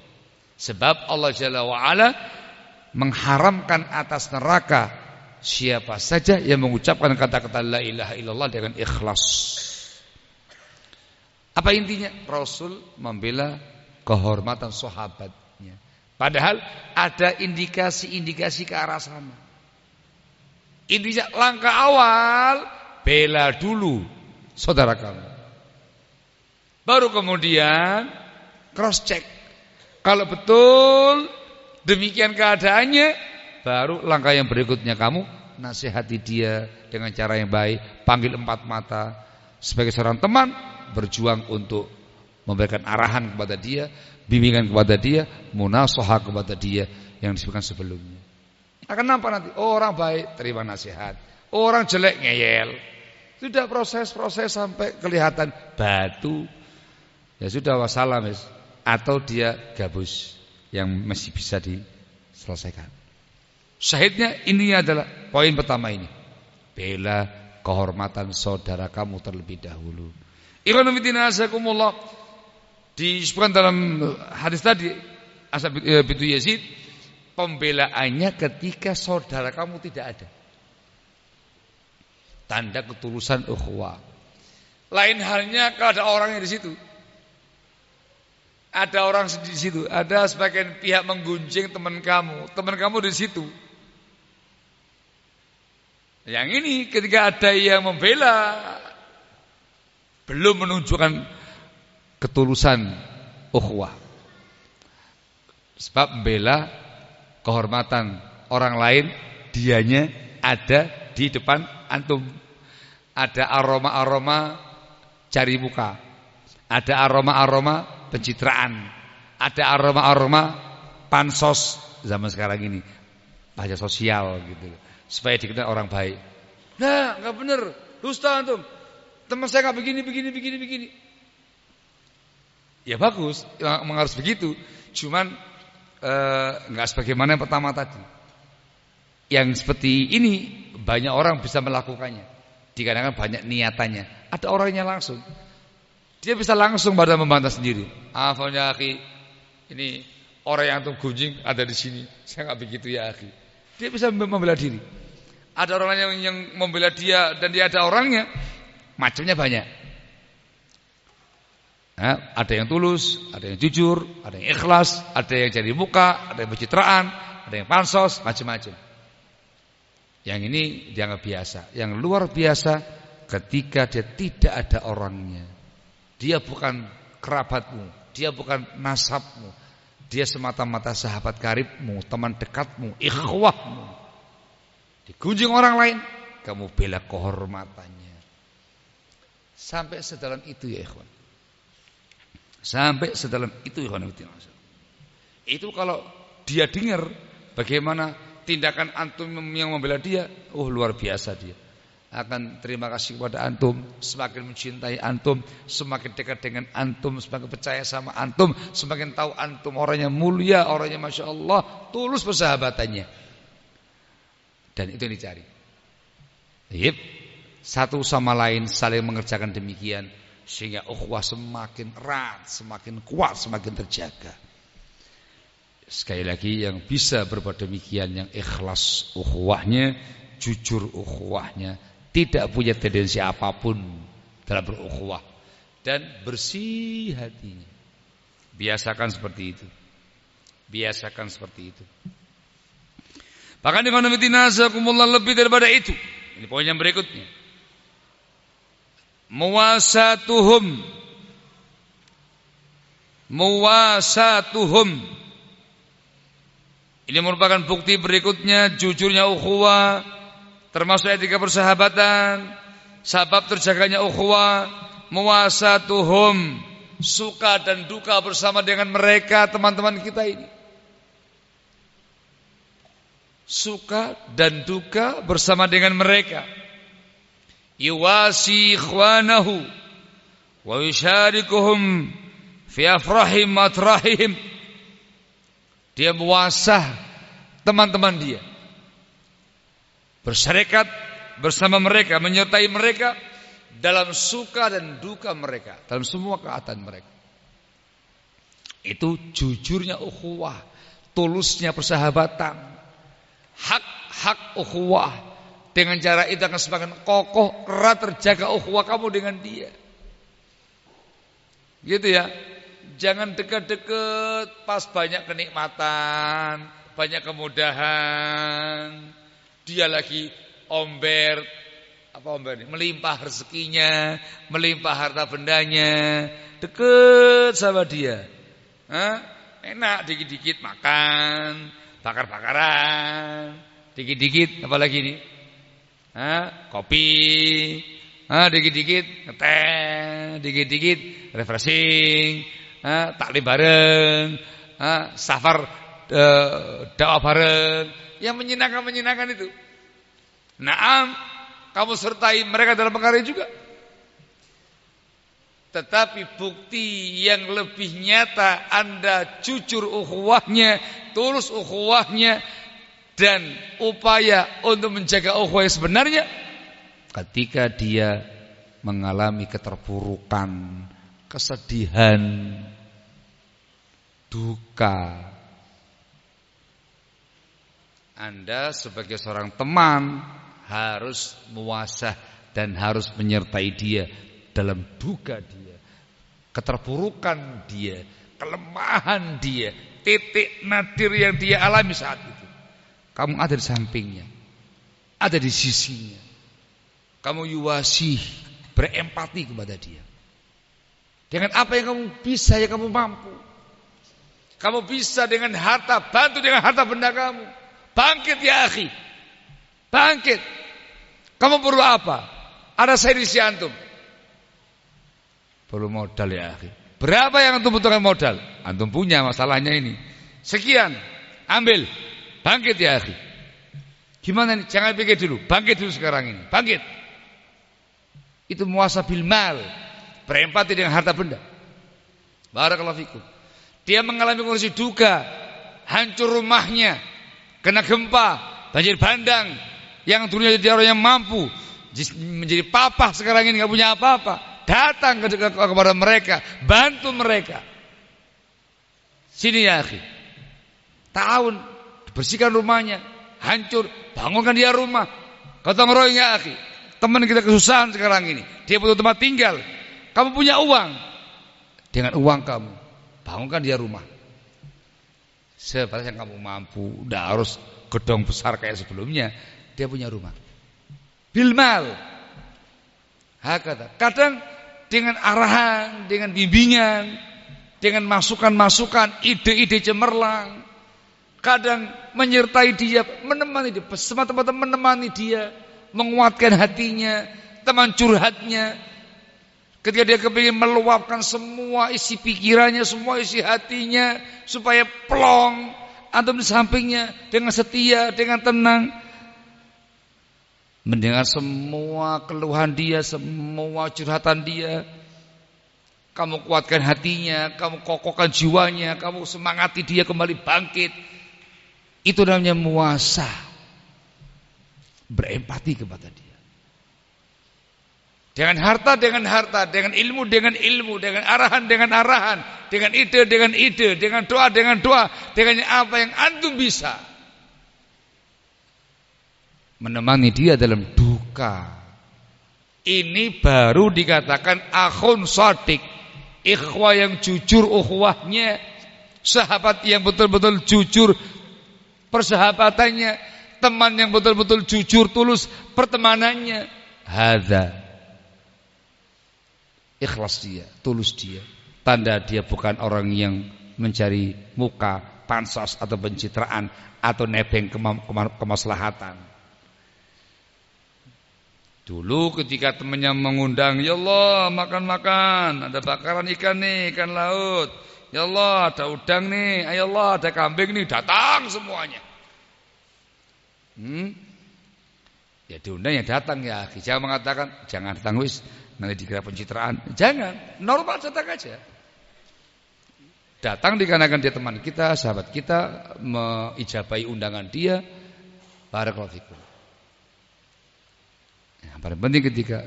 Sebab Allah Jalla wa Ala mengharamkan atas neraka siapa saja yang mengucapkan kata-kata la ilaha illallah dengan ikhlas. Apa intinya? Rasul membela kehormatan sahabatnya. Padahal ada indikasi-indikasi ke arah sana. Intinya langkah awal, bela dulu saudara kamu. Baru kemudian cross check. Kalau betul demikian keadaannya, baru langkah yang berikutnya kamu nasihati dia dengan cara yang baik, panggil empat mata sebagai seorang teman, berjuang untuk memberikan arahan kepada dia, bimbingan kepada dia, munasahah kepada dia yang disebutkan sebelumnya. Akan nampak nanti, oh, orang baik terima nasihat, oh, orang jelek ngeyel. Sudah proses-proses sampai kelihatan batu. Ya sudah, wassalam, atau dia gabus yang masih bisa diselesaikan. Syahidnya ini adalah poin pertama ini. Bela kehormatan saudara kamu terlebih dahulu. Ikhwan fillah azakumullah. Disebutkan dalam hadis tadi As'ad bin Yazid, pembelaannya ketika saudara kamu tidak ada. Tanda ketulusan ukhuwah. Lain halnya kalau ada orang yang di situ. Ada orang di situ, ada sebagian pihak menggunjing teman kamu di situ. Yang ini ketika ada yang membela, belum menunjukkan ketulusan ukhuwah. Sebab membela kehormatan orang lain, dianya ada di depan antum. Ada aroma-aroma cari muka, ada aroma-aroma pencitraan, ada aroma-aroma pansos zaman sekarang ini, pajak sosial gitu, supaya dikenal orang baik. Nah, nggak bener, dusta antum. Teman saya nggak begini. Ya bagus, memang harus begitu. Cuman nggak sebagaimana yang pertama tadi. Yang seperti ini banyak orang bisa melakukannya. Dikarenakan banyak niatannya. Ada orangnya langsung. Dia bisa langsung pada membantah sendiri. Afwan ya akhi, Ini orang yang antum gunjing ada di sini. Saya nggak begitu ya akhi. Dia bisa membela diri. Ada orang yang membela dia dan dia ada orangnya. Macamnya banyak. Ada yang tulus, ada yang jujur, ada yang ikhlas, ada yang jadi muka, ada yang pencitraan, ada yang pansos, macam-macam. Yang ini dianggap biasa. Yang luar biasa ketika dia tidak ada orangnya. Dia bukan kerabatmu, dia bukan nasabmu, dia semata-mata sahabat karibmu, teman dekatmu, ikhwahmu. Digunjing orang lain, kamu bela kehormatannya. Sampai sedalam itu ya ikhwan. Sampai sedalam itu ikhwan. Itu kalau dia dengar bagaimana tindakan antum yang membela dia, luar biasa dia. Akan terima kasih kepada antum, semakin mencintai antum, semakin dekat dengan antum, semakin percaya sama antum, semakin tahu antum orangnya mulia, orangnya Masya Allah, tulus persahabatannya. Dan itu yang dicari. Yep. Satu sama lain saling mengerjakan demikian, sehingga ukhuwah semakin erat, semakin kuat, semakin terjaga. Sekali lagi yang bisa berbuat demikian, yang ikhlas ukhuwahnya, jujur ukhuwahnya, tidak punya tendensi apapun dalam berukhuwah, dan bersih hatinya. Biasakan seperti itu. Biasakan seperti itu. Bahkan dengan nazakumullah lebih daripada itu. Ini poin yang berikutnya. Muwasatuhum. Ini merupakan bukti berikutnya jujurnya ukhuwah, termasuk etika persahabatan, sebab terjaganya ukhuwah. Muwasatuhum, suka dan duka bersama dengan mereka, teman-teman kita ini. Suka dan duka bersama dengan mereka. Yuwasi ikhwanahu wa yusyarikuhum fi afrahim matrahim. Dia muasah teman-teman dia, berserikat bersama mereka, menyertai mereka dalam suka dan duka mereka, dalam semua keadaan mereka. Itu jujurnya ukhuwah, tulusnya persahabatan, hak ukhuwah. Dengan cara itu akan semakin kokoh, erat terjaga ukhuwah kamu dengan dia. Gitu ya. Jangan dekat-dekat pas banyak kenikmatan, banyak kemudahan. Dia lagi omber, melimpah rezekinya, melimpah harta bendanya. Dekat sama dia. Enak, dikit-dikit makan, bakar-bakaran, dikit-dikit apalagi nih? Kopi, dikit-dikit ngeteh, dikit-dikit refreshing, taklim bareng, safar dakwah bareng, yang menyenangkan itu. Naam, kamu sertai mereka dalam perkara juga. Tetapi bukti yang lebih nyata Anda jujur ukhuwahnya, tulus ukhuwahnya, dan upaya untuk menjaga ukhuwah yang sebenarnya ketika dia mengalami keterpurukan, kesedihan, duka. Anda sebagai seorang teman harus muasah dan harus menyertai dia dalam duka dia, keterpurukan dia, kelemahan dia, titik nadir yang dia alami saat itu. Kamu ada di sampingnya, ada di sisinya. Kamu yuwasih, berempati kepada dia. Dengan apa yang kamu bisa, yang kamu mampu. Kamu bisa dengan harta, bantu dengan harta benda kamu. Bangkit ya akhi, bangkit. Kamu perlu apa? Ada saya di sisi antum. Perlu modal ya akhi. Berapa yang antum butuhkan modal? Antum punya masalahnya ini. Sekian, ambil. Bangkit ya akhi. Gimana nih? Jangan pikir dulu. Bangkit dulu sekarang ini. Bangkit. Itu muasa bil mal. Berempati dengan harta benda. Barakallahu fikum. Dia mengalami kondisi duka, hancur rumahnya, kena gempa, banjir bandang, yang dulunya jadi orang yang mampu menjadi papa sekarang ini nggak punya apa-apa. Datang kepada mereka, bantu mereka. Sini ya akhi. Tahun bersihkan rumahnya, hancur, bangunkan dia rumah. Gotong royong ya akhi. Teman kita kesusahan sekarang ini, dia butuh tempat tinggal. Kamu punya uang, dengan uang kamu bangunkan dia rumah. Sebatas yang kamu mampu, tidak harus gedung besar kayak sebelumnya. Dia punya rumah. Bilmal. Hakata. Kadang dengan arahan, dengan bimbingan, dengan masukan-masukan, ide-ide cemerlang. Kadang menyertai dia, menemani dia, semata-mata menemani dia, menguatkan hatinya, teman curhatnya. Ketika dia kepingin meluapkan semua isi pikirannya, semua isi hatinya, supaya plong, antum di sampingnya dengan setia, dengan tenang, mendengar semua keluhan dia, semua curhatan dia. Kamu kuatkan hatinya, kamu kokohkan jiwanya, kamu semangati dia kembali bangkit. Itu namanya muasa, berempati kepada dia. Dengan harta, dengan ilmu, dengan arahan, dengan ide, dengan doa, dengan apa yang antum bisa. Menemani dia dalam duka. Ini baru dikatakan akhun shadiq, ikhwah yang jujur ukhuwahnya, sahabat yang betul-betul jujur persahabatannya, teman yang betul-betul jujur tulus pertemanannya. Hadza, ikhlas dia, tulus dia. Tanda dia bukan orang yang mencari muka, pansos atau pencitraan atau nebeng kemaslahatan. Dulu ketika temannya mengundang, ya Allah makan-makan, ada bakaran ikan nih, ikan laut. Ya Allah ada udang nih, ya Allah ada kambing nih, datang semuanya. Ya diundang ya datang ya. Jangan mengatakan jangan datang wis, nanti dikira pencitraan. Jangan, normal datang aja. Datang dikarenakan dia teman kita, sahabat kita, mengijabahi undangan dia. Barakallahu fikum. Yang paling penting ketika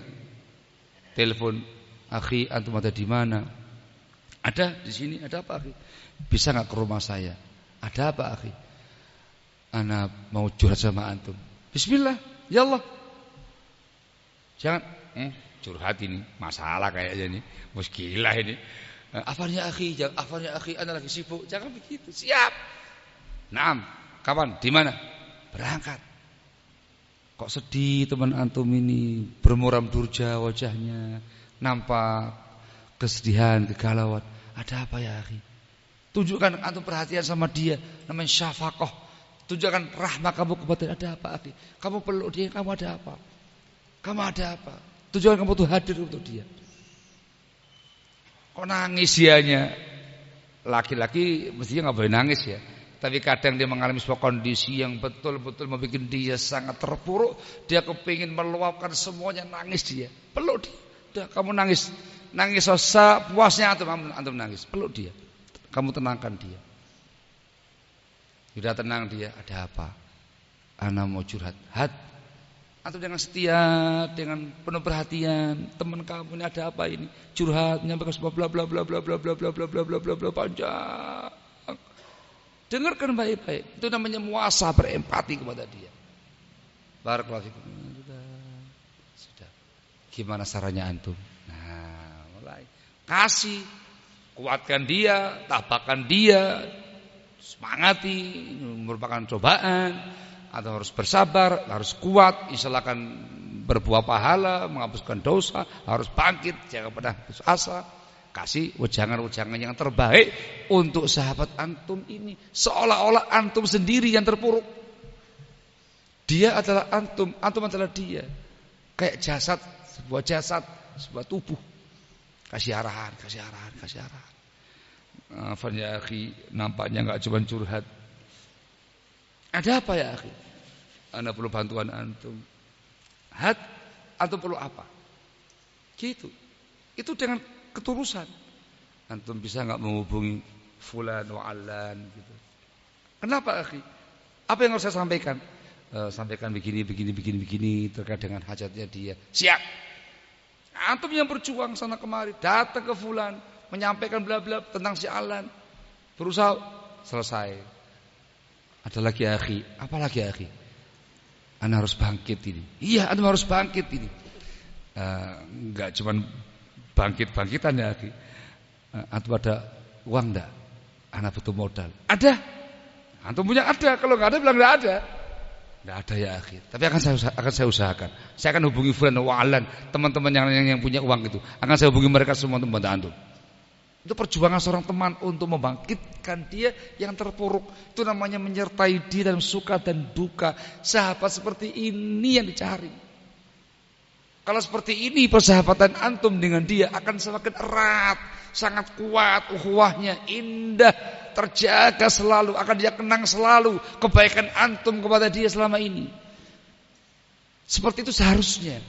telepon, akhi antum ada di mana? Ada di sini, ada apa akhi? Bisa enggak ke rumah saya? Ada apa akhi? Ana mau curhat sama antum. Bismillah, ya Allah. Jangan curhat ini, masalah kayaknya ini, muskilah ini. Afanya akhi, ana lagi sibuk. Jangan begitu. Siap. Naam. Kapan? Di mana? Berangkat. Kok sedih teman antum ini, bermuram durja wajahnya, nampak kesedihan, kegalauan. Ada apa ya akhi? Tunjukkan antum perhatian sama dia, namanya syafaqah. Tunjukkan rahmat kamu kepada dia. Ada apa akhi? Kamu peluk dia, kamu ada apa? Kamu ada apa? Tunjukkan kamu tuh hadir untuk dia. Kok nangis dianya? Laki-laki mestinya nggak boleh nangis ya. Tapi kadang dia mengalami sebuah kondisi yang betul-betul membuat dia sangat terpuruk. Dia kepingin meluapkan semuanya, nangis dia. Peluk dia. Udah, kamu nangis. Nangis sepuasnya antum nangis. Peluk dia. Kamu tenangkan dia. Sudah tenang dia, ada apa? Ana mau curhat. Antum dengan setia, dengan penuh perhatian. Teman kamu ini ada apa ini? Curhat, menyampaikan sebuah bla bla bla bla bla bla bla bla bla bla bla bla panjang. Dengarkan baik-baik. Itu namanya muasa, berempati kepada dia. Barakallahu fikum. Sudah. Gimana caranya antum? Nah, mulai kasih, kuatkan dia, tabahkan dia, semangati, merupakan cobaan, atau harus bersabar, harus kuat, insyaallah akan berbuah pahala, menghapuskan dosa, harus bangkit, jangan pernah putus asa. Kasih wejangan-wejangan yang terbaik untuk sahabat antum ini, seolah-olah antum sendiri yang terpuruk. Dia adalah antum adalah dia. Kayak jasad, sebuah tubuh. Kasih arahan. Afan ya akhi, nampaknya enggak cuma curhat. Ada apa ya akhi? Ana perlu bantuan antum. Antum perlu apa? Gitu. Itu dengan ketulusan. Antum bisa enggak menghubungi fulan wa allan gitu. Kenapa akhi? Apa yang harus saya sampaikan? Sampaikan begini terkait dengan hajatnya dia. Siap. Antum yang berjuang sana kemari, datang ke fulan, menyampaikan bla bla tentang si Alan. Berusaha selesai. Ada lagi akhi, apa lagi akhi? Ana harus bangkit ini. Iya, Anda harus bangkit ini. Enggak cuman bangkit-bangkitan ya akhi. Antum ada uang enggak? Ana butuh modal. Ada. Antum punya ada, kalau enggak ada bilang enggak ada. Enggak ada ya akhi. Tapi akan saya usahakan. Saya akan hubungi fulan wa alan, teman-teman yang punya uang itu. Akan saya hubungi mereka semua untuk membantu antum. Itu perjuangan seorang teman untuk membangkitkan dia yang terpuruk. Itu namanya menyertai dia dalam suka dan duka. Sahabat seperti ini yang dicari. Kalau seperti ini persahabatan antum dengan dia akan semakin erat, sangat kuat, ukhuwahnya indah, terjaga selalu, akan dia kenang selalu kebaikan antum kepada dia selama ini. Seperti itu seharusnya.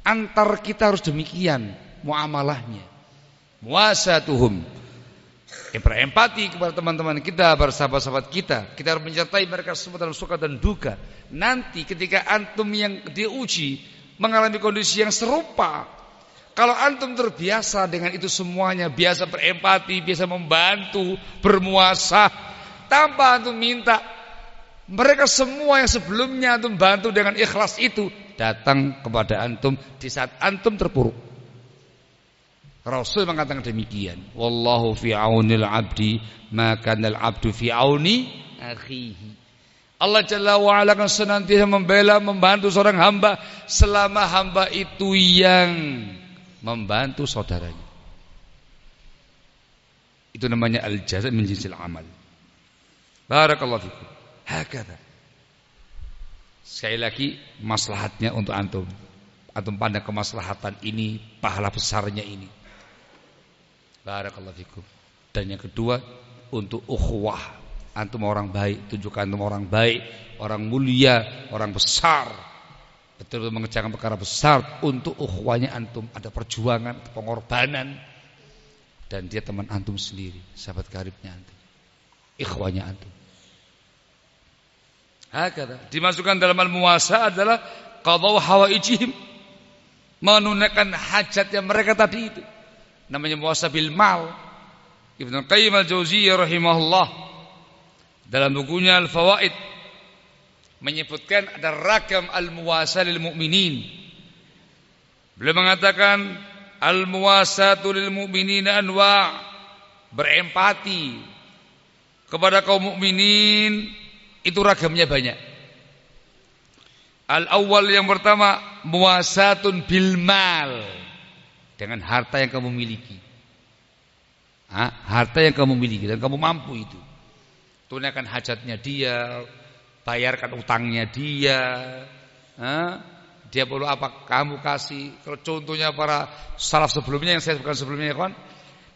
Antar kita harus demikian muamalahnya. Muasatuhum, berempati kepada teman-teman kita, para sahabat-sahabat kita. Kita harus menyertai mereka semua dalam suka dan duka. Nanti ketika antum yang diuji mengalami kondisi yang serupa, kalau antum terbiasa dengan itu semuanya, biasa berempati, biasa membantu, bermuasah, tanpa antum minta, mereka semua yang sebelumnya antum bantu dengan ikhlas itu datang kepada antum di saat antum terpuruk. Rasul mengatakan demikian. Wallahu fi aunil abdi ma kana al abdu fi auni akhihi. Allah Jalla wa ala akan senantiasa membela, membantu seorang hamba selama hamba itu yang membantu saudaranya. Itu namanya al jazaa min jinsil amal. Barakallahu fikum. Hakadha. Sekali lagi maslahatnya untuk antum. Antum pandang kemaslahatan ini, pahala besarnya ini. Barakallahu fikum. Dan yang kedua untuk ukhuwah. Antum orang baik, tunjukkan antum orang baik, orang mulia, orang besar. Betul-betul mengerjakan perkara besar untuk ukhuwahnya antum, ada perjuangan, pengorbanan. Dan dia teman antum sendiri, sahabat karibnya antum. Ikhwahnya antum. Hakata. Dimasukkan dalam al-muwasa adalah qadau hawaijihim, menunaikan hajatnya mereka tadi itu. Namanya muwasa bil mal. Ibnu Qayyim al-Jauziyah rahimahullah dalam bukunya Al-Fawaid menyebutkan ada ragam al-muwasa lil mu'minin. Beliau mengatakan al-muwasatu lil mu'minina anwa', berempati kepada kaum mukminin itu ragamnya banyak. Al-awwal yang pertama muwasatun bil mal, dengan harta yang kamu miliki. Harta yang kamu miliki dan kamu mampu itu. Tunaikan hajatnya dia, bayarkan utangnya dia. Dia perlu apa kamu kasih. Kalau contohnya para salaf sebelumnya yang saya sebutkan sebelumnya kan,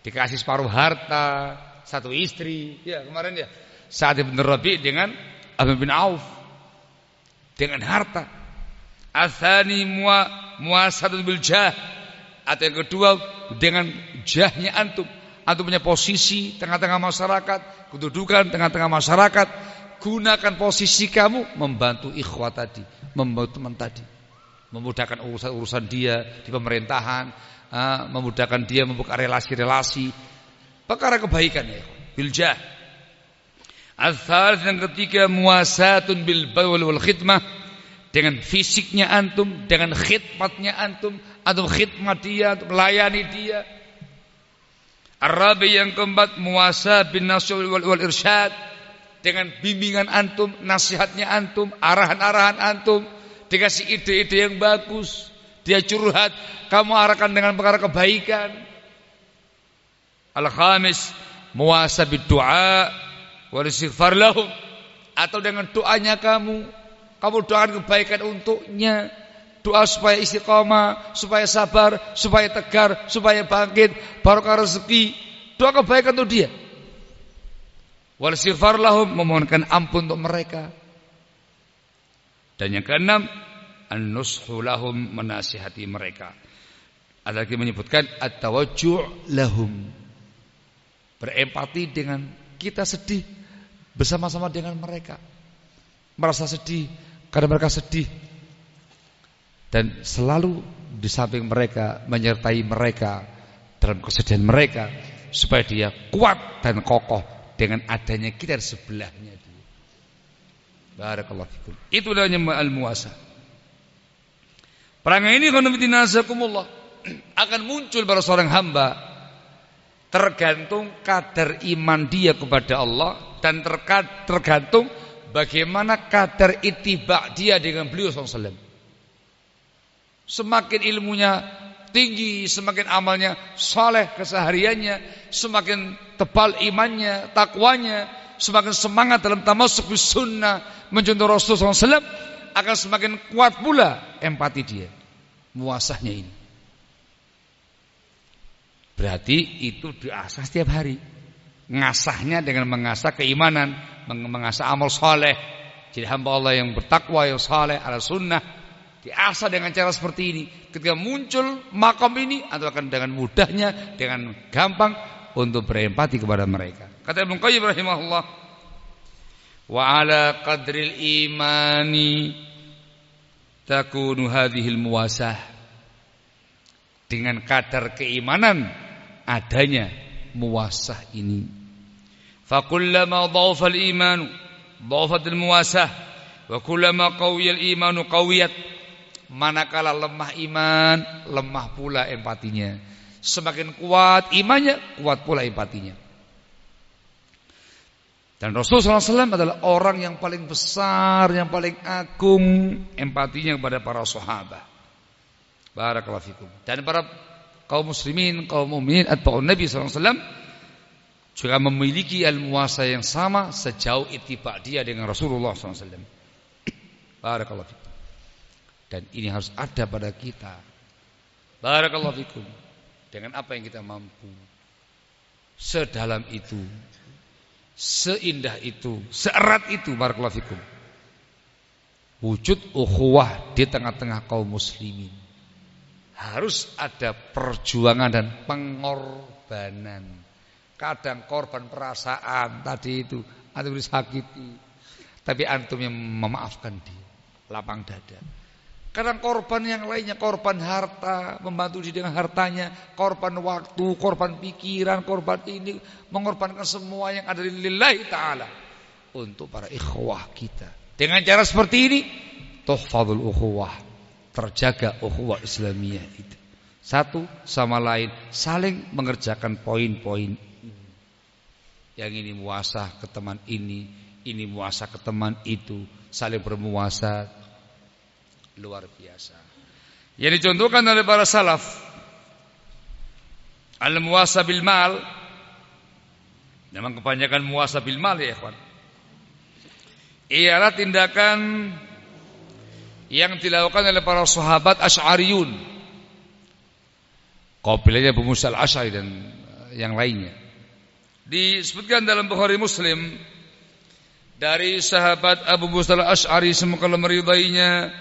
dikasih separuh harta, satu istri. Ya kemarin ya Sa'ad bin Rabi' dengan Abdurrahman bin Auf dengan harta. Atsani muwasatun bil jah. Atau yang kedua dengan jahnya antum. Antum punya posisi tengah-tengah masyarakat, kedudukan tengah-tengah masyarakat. Gunakan posisi kamu membantu ikhwah tadi, membantu teman tadi, memudahkan urusan dia di pemerintahan, memudahkan dia membuka relasi-relasi, perkara kebaikan ya. Bil jah. Al-tsalits yang ketiga muwasatun bil bawl wal khidmah, dengan fisiknya antum, dengan khidmatnya antum khidmat dia, melayani dia. Ar-rabi yang keempat muwasa bin nasr wal irsyad, dengan bimbingan antum, nasihatnya antum, arahan-arahan antum, dikasih ide-ide yang bagus, dia curhat, kamu arahkan dengan perkara kebaikan. Al-khamis muwasa bid du'a wal istighfar lahum, atau dengan doanya kamu doakan kebaikan untuknya. Doa supaya istiqamah, supaya sabar, supaya tegar, supaya bangkit, barokah rezeki. Doa kebaikan untuk dia. Wal istighfar lahum, memohonkan ampun untuk mereka. Dan yang keenam, an-nushu lahum, menasihati mereka. Ada lagi menyebutkan at-tawajju' lahum, berempati dengan kita sedih bersama-sama dengan mereka. Merasa sedih karena mereka sedih. Dan selalu di samping mereka, menyertai mereka dalam kesedihan mereka, supaya dia kuat dan kokoh dengan adanya kita di sebelahnya dia. Barakallahu fikum. Itu namanya al-muwasa. Perangai ini akan muncul pada seorang hamba tergantung kadar iman dia kepada Allah dan tergantung bagaimana kadar ittiba dia dengan beliau SAW. Semakin ilmunya tinggi, semakin amalnya saleh kesehariannya, semakin tebal imannya, takwanya, semakin semangat dalam tamasuk bis sunnah, mencontoh Rasulullah SAW, akan semakin kuat pula empati dia, muasahnya ini. Berarti itu diasah setiap hari. Ngasahnya dengan mengasah keimanan, mengasah amal saleh. Jadi hamba Allah yang bertakwa, yang saleh, ala sunnah, diasah dengan cara seperti ini. Ketika muncul makam ini, atau akan dengan mudahnya, dengan gampang untuk berempati kepada mereka. Kata Ibnu Qayyim rahimahullah, wa ala qadril imani takunu hadhil muwasah. Dengan kadar keimanan adanya muwasah ini. Fa kullama dha'afa al-iman dha'afat al-muwasah wa kullama qawiya al-iman qawiyat. Manakala lemah iman, lemah pula empatinya. Semakin kuat imannya, kuat pula empatinya. Dan Rasulullah SAW adalah orang yang paling besar, yang paling agung empatinya kepada para sahabat. Barakallahu fikum. Dan para kaum muslimin, kaum mukminin atba'un Nabi SAW juga memiliki al-muwasa yang sama sejauh ittiba dia dengan Rasulullah SAW. Barakallahu fikum. Dan ini harus ada pada kita. Barakallahu fikum. Dengan apa yang kita mampu, sedalam itu, seindah itu, seerat itu, barakallahu fikum, wujud ukhuwah di tengah-tengah kaum muslimin. Harus ada perjuangan dan pengorbanan. Kadang korban perasaan tadi itu, antum disakiti, tapi antum yang memaafkan dia, lapang dada. Kadang korban yang lainnya, korban harta, membantu dia dengan hartanya, korban waktu, korban pikiran, korban ini, mengorbankan semua yang ada lillahi ta'ala untuk para ikhwah kita. Dengan cara seperti ini, tuhfadul ukhuwah, terjaga ukhuwah Islamiyah itu. Satu sama lain saling mengerjakan poin-poin ini. Yang ini muasah ke teman ini muasah ke teman itu, saling bermuasah. Luar biasa. Yang dicontohkan oleh para salaf, al-muwasa bil mal. Memang kebanyakan muwasa bil mal ya ikhwan. Ialah tindakan yang dilakukan oleh para sahabat Asy'ariyun. Qabilahnya Abu Musa al-Asy'ari dan yang lainnya. Disebutkan dalam Bukhari Muslim dari sahabat Abu Musa al-Asy'ari, semoga Allah meridainya,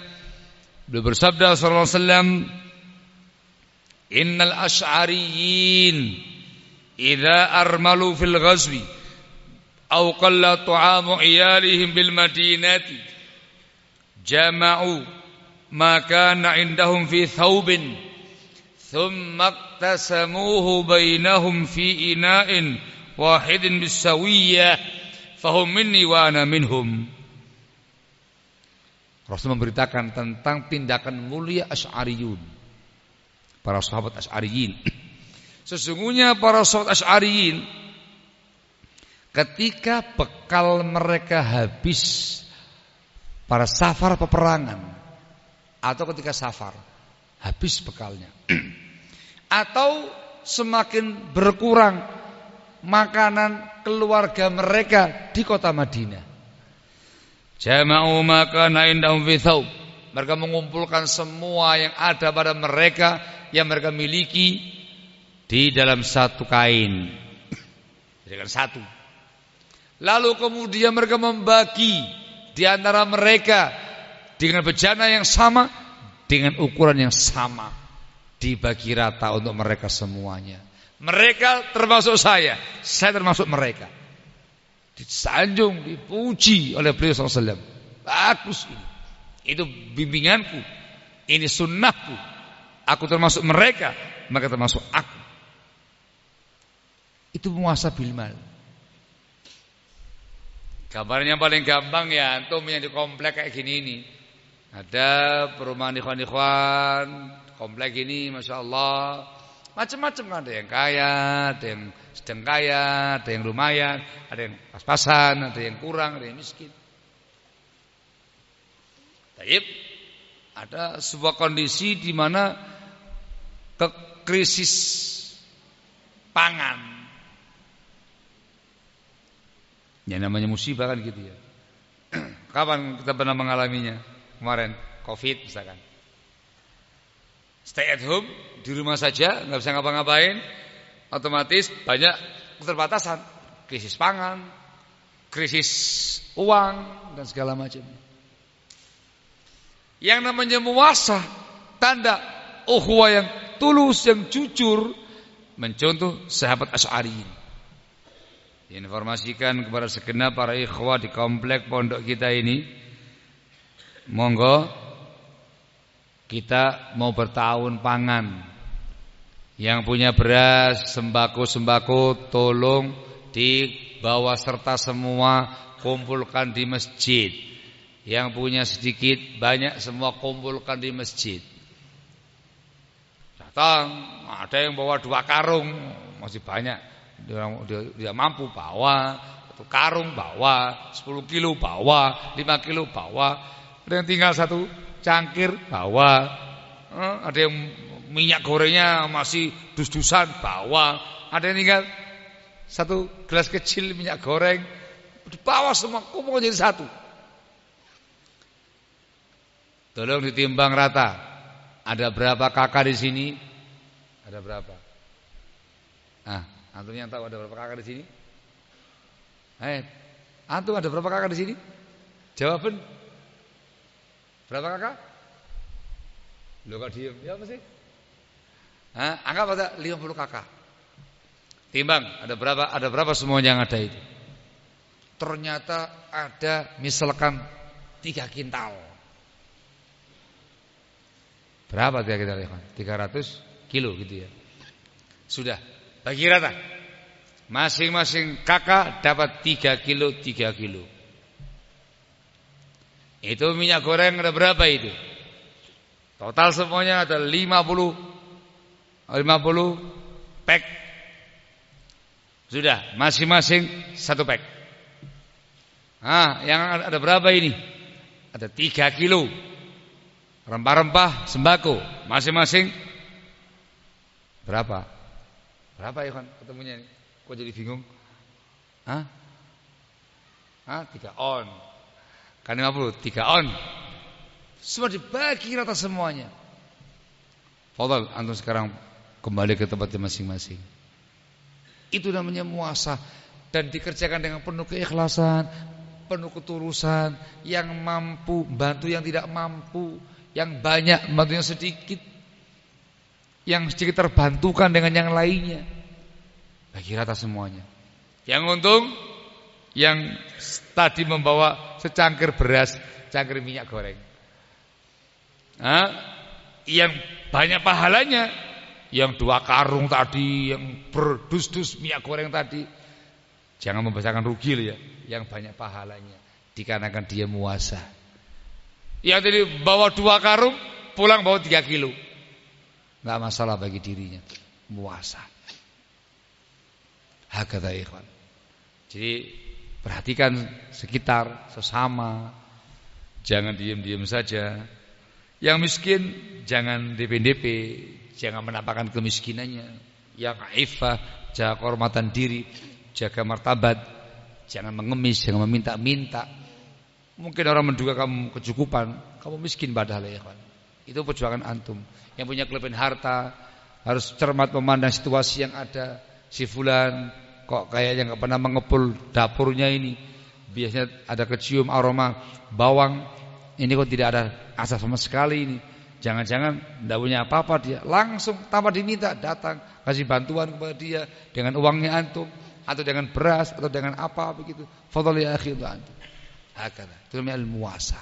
beliau bersabda sallallahu alaihi wasallam, innal asy'ariyyin idza armalu fil ghazwi aw qalla ta'amu iyalihim bil madinati jama'u ma kana indahum fi thawbin thumma iqtasamuhu bainahum fi ina'in wahidin bisawiyyah fahum minni wa ana minhum. Rasul memberitakan tentang tindakan mulia Asy'ariyun, para sahabat Asy'ariyin. Sesungguhnya para sahabat Asy'ariyin ketika bekal mereka habis pada safar peperangan atau ketika safar habis bekalnya atau semakin berkurang makanan keluarga mereka di kota Madinah, jama'u maka indahum fi thawb, mereka mengumpulkan semua yang ada pada mereka yang mereka miliki di dalam satu kain, dengan satu. Lalu kemudian mereka membagi di antara mereka dengan bejana yang sama, dengan ukuran yang sama, dibagi rata untuk mereka semuanya. Mereka termasuk saya termasuk mereka. Disanjung, dipuji oleh beliau SAW. Bagus ini. Itu bimbinganku, ini sunnahku. Aku termasuk mereka, mereka termasuk aku. Itu muasa bil mal. Gambarnya paling gampang ya antum yang di komplek kayak gini ini. Ada perumahan ikhwan-ikhwan, komplek ini Masya Allah macam-macam kan, ada yang kaya, ada yang sedang kaya, ada yang lumayan, ada yang pas-pasan, ada yang kurang, ada yang miskin. Taib, ada sebuah kondisi di mana krisis pangan. Ya namanya musibah kan gitu ya. Kapan kita pernah mengalaminya? Kemarin Covid misalkan. Stay at home, di rumah saja, nggak bisa ngapa-ngapain, otomatis banyak keterbatasan, krisis pangan, krisis uang dan segala macam. Yang namanya muasah, tanda ukhuwah yang tulus, yang jujur, mencontoh sahabat Asy'ariyin. Diinformasikan kepada segenap para ikhwah di komplek pondok kita ini, monggo kita mau bertahun pangan. Yang punya beras, sembako-sembako tolong dibawa serta semua, kumpulkan di masjid. Yang punya sedikit, banyak semua kumpulkan di masjid. Datang, ada yang bawa 2 karung, masih banyak. Dia mampu bawa 1 karung, bawa 10 kilo, bawa 5 kilo, bawa. Ada yang tinggal 1 cangkir, bawa. Ada yang minyak gorengnya masih dus-dusan, bawa. Ada yang tinggal 1 gelas kecil minyak goreng, dibawa semua, kumpul jadi 1. Tolong ditimbang rata. Ada berapa kakak di sini? Ada berapa? Antum yang tahu ada berapa kakak di sini? Antum ada berapa kakak di sini? Jawaban. Berapa kakak? Lu kok diem? Ya apa sih? Anggap ada 50 kakak. Timbang, ada berapa semuanya yang ada itu? Ternyata ada misalkan 3 kintal. Berapa 3 kintal? 300 kilo gitu ya. Sudah, bagi rata. Masing-masing kakak dapat 3 kilo, 3 kilo. Itu minyak goreng ada berapa itu? Total semuanya ada 50 pack. Sudah, masing-masing 1 pack. Yang ada berapa ini? Ada 3 kilo. Rempah-rempah sembako, masing-masing berapa? Berapa ya kan ketemunya ini? Kok jadi bingung? 3 on. Kan 50, 3 on. Semua dibagi rata semuanya. Fadhal, antum sekarang kembali ke tempatnya masing-masing. Itu namanya muasah, dan dikerjakan dengan penuh keikhlasan, penuh ketulusan. Yang mampu bantu yang tidak mampu, yang banyak bantu yang sedikit, yang sedikit terbantukan dengan yang lainnya. Bagi rata semuanya. Yang untung yang tadi membawa secangkir beras, cangkir minyak goreng. Yang banyak pahalanya, yang 2 karung tadi, yang berdus-dus minyak goreng tadi. Jangan membesarkan rugi ya. Yang banyak pahalanya, dikarenakan dia muasa. Yang tadi bawa 2 karung, pulang bawa 3 kilo, enggak masalah bagi dirinya, muasa. Hakadha ikhwan. Jadi perhatikan sekitar, sesama. Jangan diam-diam saja. Yang miskin jangan DP-DP, jangan menampakkan kemiskinannya. Yang aifah, jaga kehormatan diri, jaga martabat. Jangan mengemis, jangan meminta-minta. Mungkin orang menduga kamu kecukupan, kamu miskin padahal ya kawan. Itu perjuangan antum. Yang punya kelebihan harta harus cermat memandang situasi yang ada. Si fulan kok kayaknya enggak pernah mengepul dapurnya ini. Biasanya ada kecium aroma bawang, ini kok tidak ada asap sama sekali ini. Jangan-jangan enggak punya apa-apa dia. Langsung tanpa diminta datang kasih bantuan kepada dia dengan uangnya antum, atau dengan beras, atau dengan apa begitu. Fadhal ya akhi antum. Hakala. Itu namanya al-muwasah.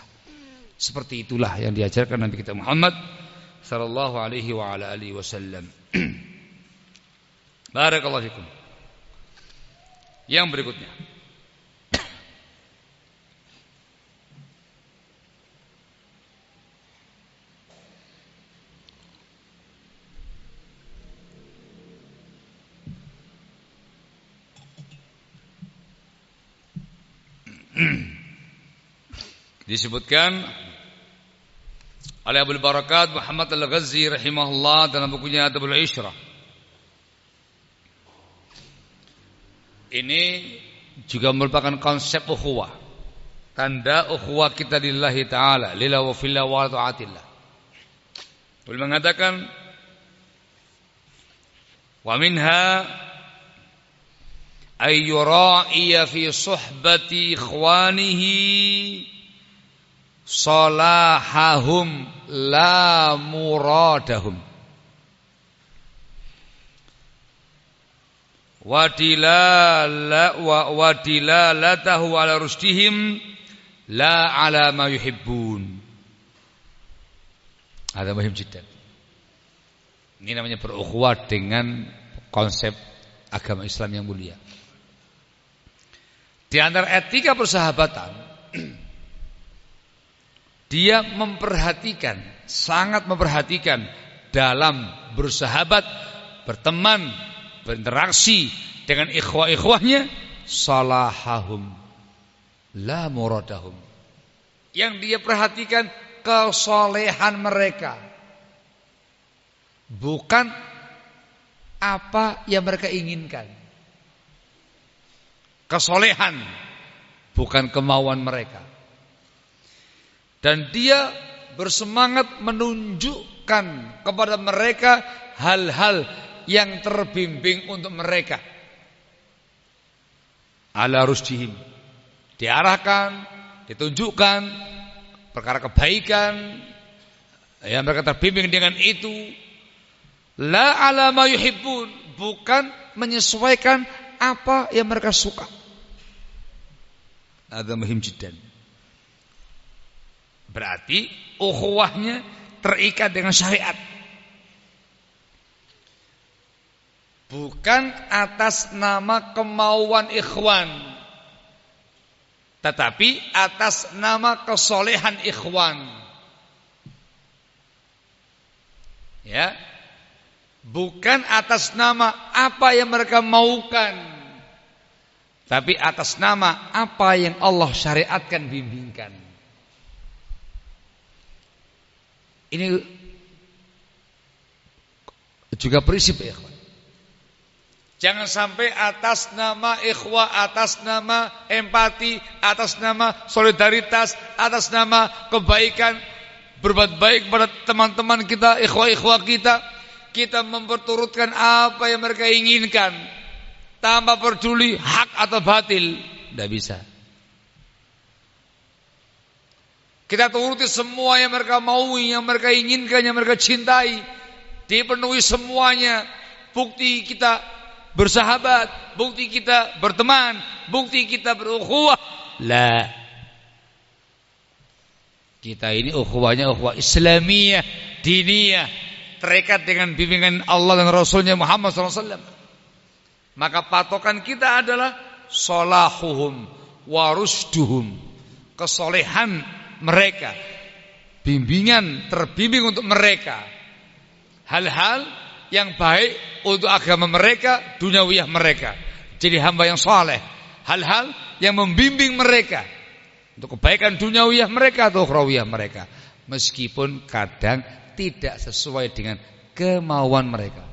Seperti itulah yang diajarkan Nabi kita Muhammad sallallahu alaihi wa ala alihi wasallam. Barakallahu fikum. Yang berikutnya, Disebutkan oleh Abul Barakat Muhammad Al-Ghazzi rahimahullah dalam bukunya Adabul Ishrah. Ini juga merupakan konsep ukhuwah, tanda ukhuwah kita lillahi ta'ala, lillahi wa fillah wa ta'atillah. Beliau mengatakan, wa minha ay yura'iya fi suhbati ikhwanihi salahahum la muradahum wa dilalatahu ala rusdihim la ala ma yuhibbun. Ada muhim jiddan. Ini namanya berukhuwah dengan konsep agama Islam yang mulia. Di antara etika persahabatan, dia memperhatikan, sangat memperhatikan dalam bersahabat, berteman, berinteraksi dengan ikhwah-ikhwahnya, salahahum la muradahum. Yang dia perhatikan kesolehan mereka, bukan apa yang mereka inginkan. Kesolehan, bukan kemauan mereka. Dan dia bersemangat menunjukkan kepada mereka hal-hal yang terbimbing untuk mereka. Ala rusdihim, diarahkan, ditunjukkan perkara kebaikan yang mereka terbimbing dengan itu. La ala ma yuhibbun, bukan menyesuaikan apa yang mereka suka. Ada muhim jiddan. Berarti ukhuwahnya terikat dengan syariat, bukan atas nama kemauan ikhwan, tetapi atas nama kesolehan ikhwan. Ya, bukan atas nama apa yang mereka maukan, tapi atas nama apa yang Allah syariatkan, bimbingkan. Ini juga prinsip ya, ikhwan. Jangan sampai atas nama ikhwah, atas nama empati, atas nama solidaritas, atas nama kebaikan, berbuat baik kepada teman-teman kita, ikhwah-ikhwah kita, kita memperturutkan apa yang mereka inginkan tanpa peduli hak atau batil. Tidak bisa. Kita turuti semua yang mereka mau, yang mereka inginkan, yang mereka cintai, dipenuhi semuanya. Bukti kita bersahabat, bukti kita berteman, bukti kita berukhuwah. La, kita ini ukhuwahnya ukhuwah Islamiyah, diniyah, terikat dengan bimbingan Allah dan Rasulnya Muhammad SAW. Maka patokan kita adalah salahuhum wa rusduhum, kesolehan mereka, bimbingan terbimbing untuk mereka, hal-hal yang baik untuk agama mereka, duniawiyah mereka, jadi hamba yang saleh, hal-hal yang membimbing mereka untuk kebaikan duniawiyah mereka atau ukhrawiyah mereka, meskipun kadang tidak sesuai dengan kemauan mereka.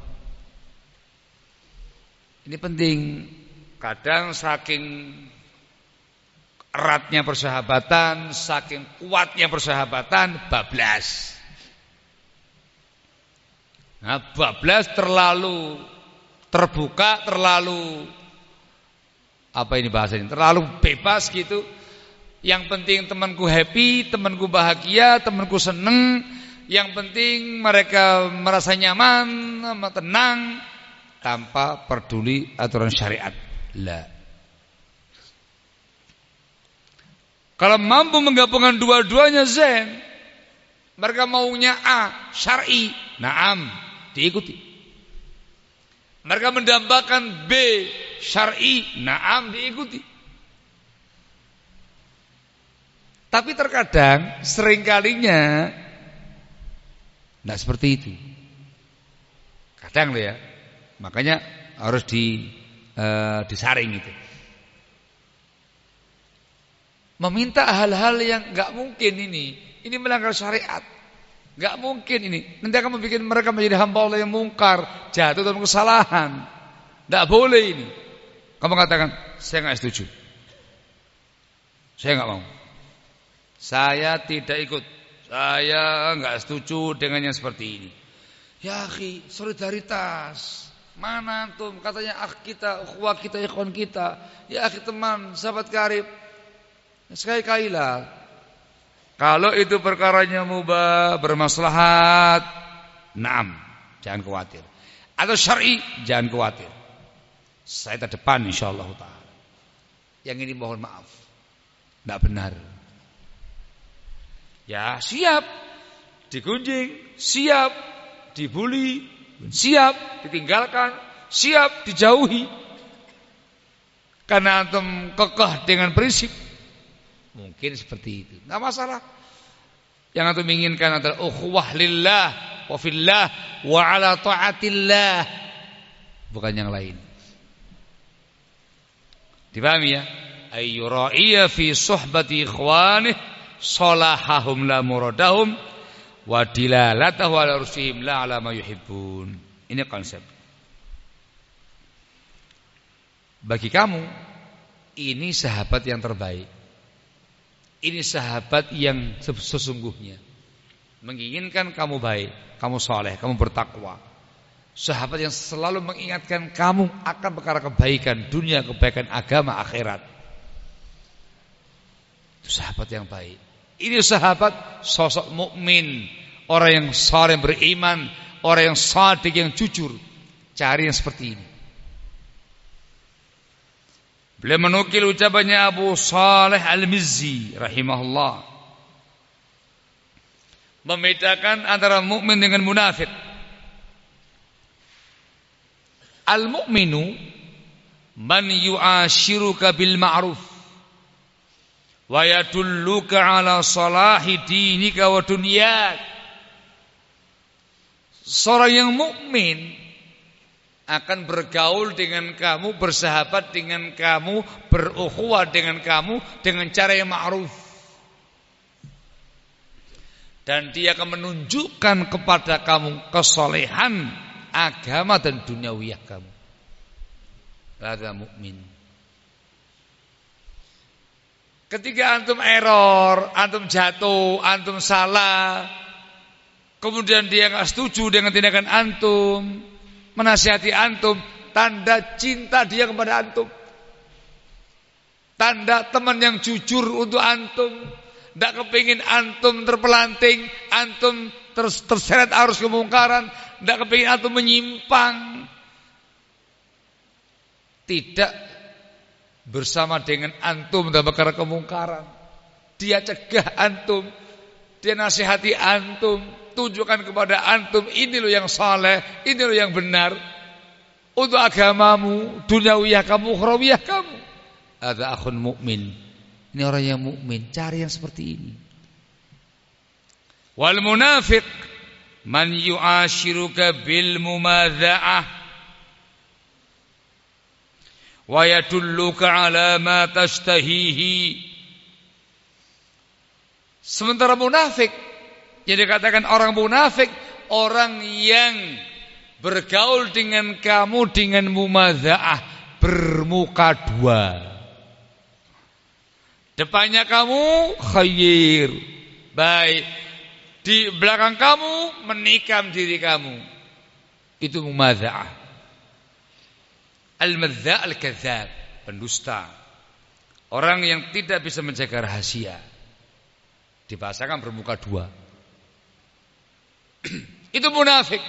Ini penting. Kadang saking eratnya persahabatan, saking kuatnya persahabatan, bablas. Nah, bablas terlalu terbuka, terlalu apa ini bahasanya? Terlalu bebas gitu. Yang penting temanku happy, temanku bahagia, temanku seneng. Yang penting mereka merasa nyaman, tenang, tanpa peduli aturan syariat. La. Kalau mampu menggabungkan dua-duanya zen, mereka maunya A, syar'i, naam, diikuti. Mereka mendambakan B, syar'i, naam, diikuti. Tapi terkadang seringkalinya tidak seperti itu. Kadang loh ya. Makanya harus disaring itu. Meminta hal-hal yang enggak mungkin ini. Ini melanggar syariat. Enggak mungkin ini. Nanti akan membuat mereka menjadi hamba Allah yang mungkar, jatuh dalam kesalahan. Enggak boleh ini. Kamu katakan, saya enggak setuju. Saya enggak mau. Saya tidak ikut. Saya enggak setuju dengan yang seperti ini. Ya akhi, solidaritas. Mana antum? Katanya akh kita, ukhuwah kita, ikhwan kita. Ya akhi teman, sahabat karib. Sekali-kalilah. Kalau itu perkaranya mubah, bermaslahat, naam, jangan khawatir. Atau syar'i, jangan khawatir. Saya terdepan insyaallah taala. Yang ini mohon maaf. Tidak benar. Ya, siap digunjing, siap dibuli, siap ditinggalkan, siap dijauhi. Karena antum kekeh dengan prinsip. Mungkin seperti itu. Enggak masalah. Yang antum inginkan adalah ukhuwah lillah wa fillah wa ala taatillah. Bukan yang lain. Dipahami ya? Ayyura'iya fi suhbati ikhwanih salahahum la muradahum wa dilalatahu ala rusihim la ala ma yuhibbun. Ini konsep. Bagi kamu, ini sahabat yang terbaik. Ini sahabat yang sesungguhnya menginginkan kamu baik, kamu saleh, kamu bertakwa. Sahabat yang selalu mengingatkan kamu akan perkara kebaikan dunia, kebaikan agama, akhirat. Itu sahabat yang baik. Ini sahabat sosok mukmin, orang yang saleh, beriman, orang yang shadiq, yang jujur. Cari yang seperti ini. Beliau menukil ucapannya Abu Saleh Al-Mizzi rahimahullah, membedakan antara mukmin dengan munafik. Al-mu'minu man yu'ashiruka bil ma'ruf wa yadulluka ala salahi dinika wa dunyak. Seorang yang mukmin akan bergaul dengan kamu, bersahabat dengan kamu, berukhuwah dengan kamu dengan cara yang ma'ruf. Dan dia akan menunjukkan kepada kamu kesolehan agama dan duniawiyah kamu. Hadza mukmin. Ketika antum error, antum jatuh, antum salah, kemudian dia enggak setuju dengan tindakan antum, menasihati antum, tanda cinta dia kepada antum, tanda teman yang jujur untuk antum. Tidak kepingin antum terpelanting, antum terseret arus kemungkaran, tidak kepingin antum menyimpang. Tidak bersama dengan antum dalam perkara kemungkaran. Dia cegah antum, dia nasihati antum, tunjukkan kepada antum, ini loh yang saleh, ini loh yang benar untuk agamamu, duniawiyah kamu, ukhrawiyah kamu. Ada akhun mukmin. Ini orang yang mukmin, cari yang seperti ini. Wal munafiq man yu'ashiruka bil mumadza'ah wa yadulluka ala ma tashtahihi. Sementara munafik, jadi katakan orang munafik, orang yang bergaul dengan kamu dengan mumadza'ah, bermuka dua. Depannya kamu khair, baik. Di belakang kamu menikam diri kamu. Itu mumadza'ah. Al-madza' al-kadzdzab, pendusta. Orang yang tidak bisa menjaga rahasia. Dibahasakan bermuka dua. Itu munafik.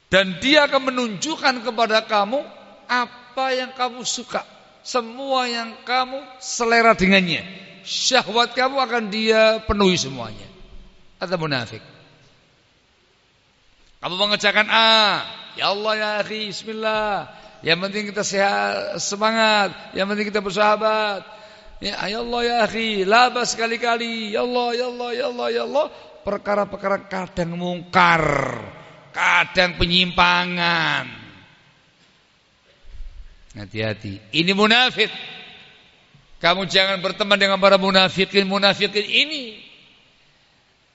Dan dia akan menunjukkan kepada kamu apa yang kamu suka, semua yang kamu selera dengannya. Syahwat kamu akan dia penuhi semuanya. Atau munafik. Kamu mengerjakan A, ya Allah ya akhi, bismillah. Yang penting kita sehat, semangat. Yang penting kita bersahabat. Ya Allah ya akhi, labas sekali-kali. Ya Allah, ya Allah, ya Allah, ya Allah. Perkara-perkara kadang mungkar, kadang penyimpangan. Hati-hati. Ini munafik. Kamu jangan berteman dengan para munafikin. Munafikin ini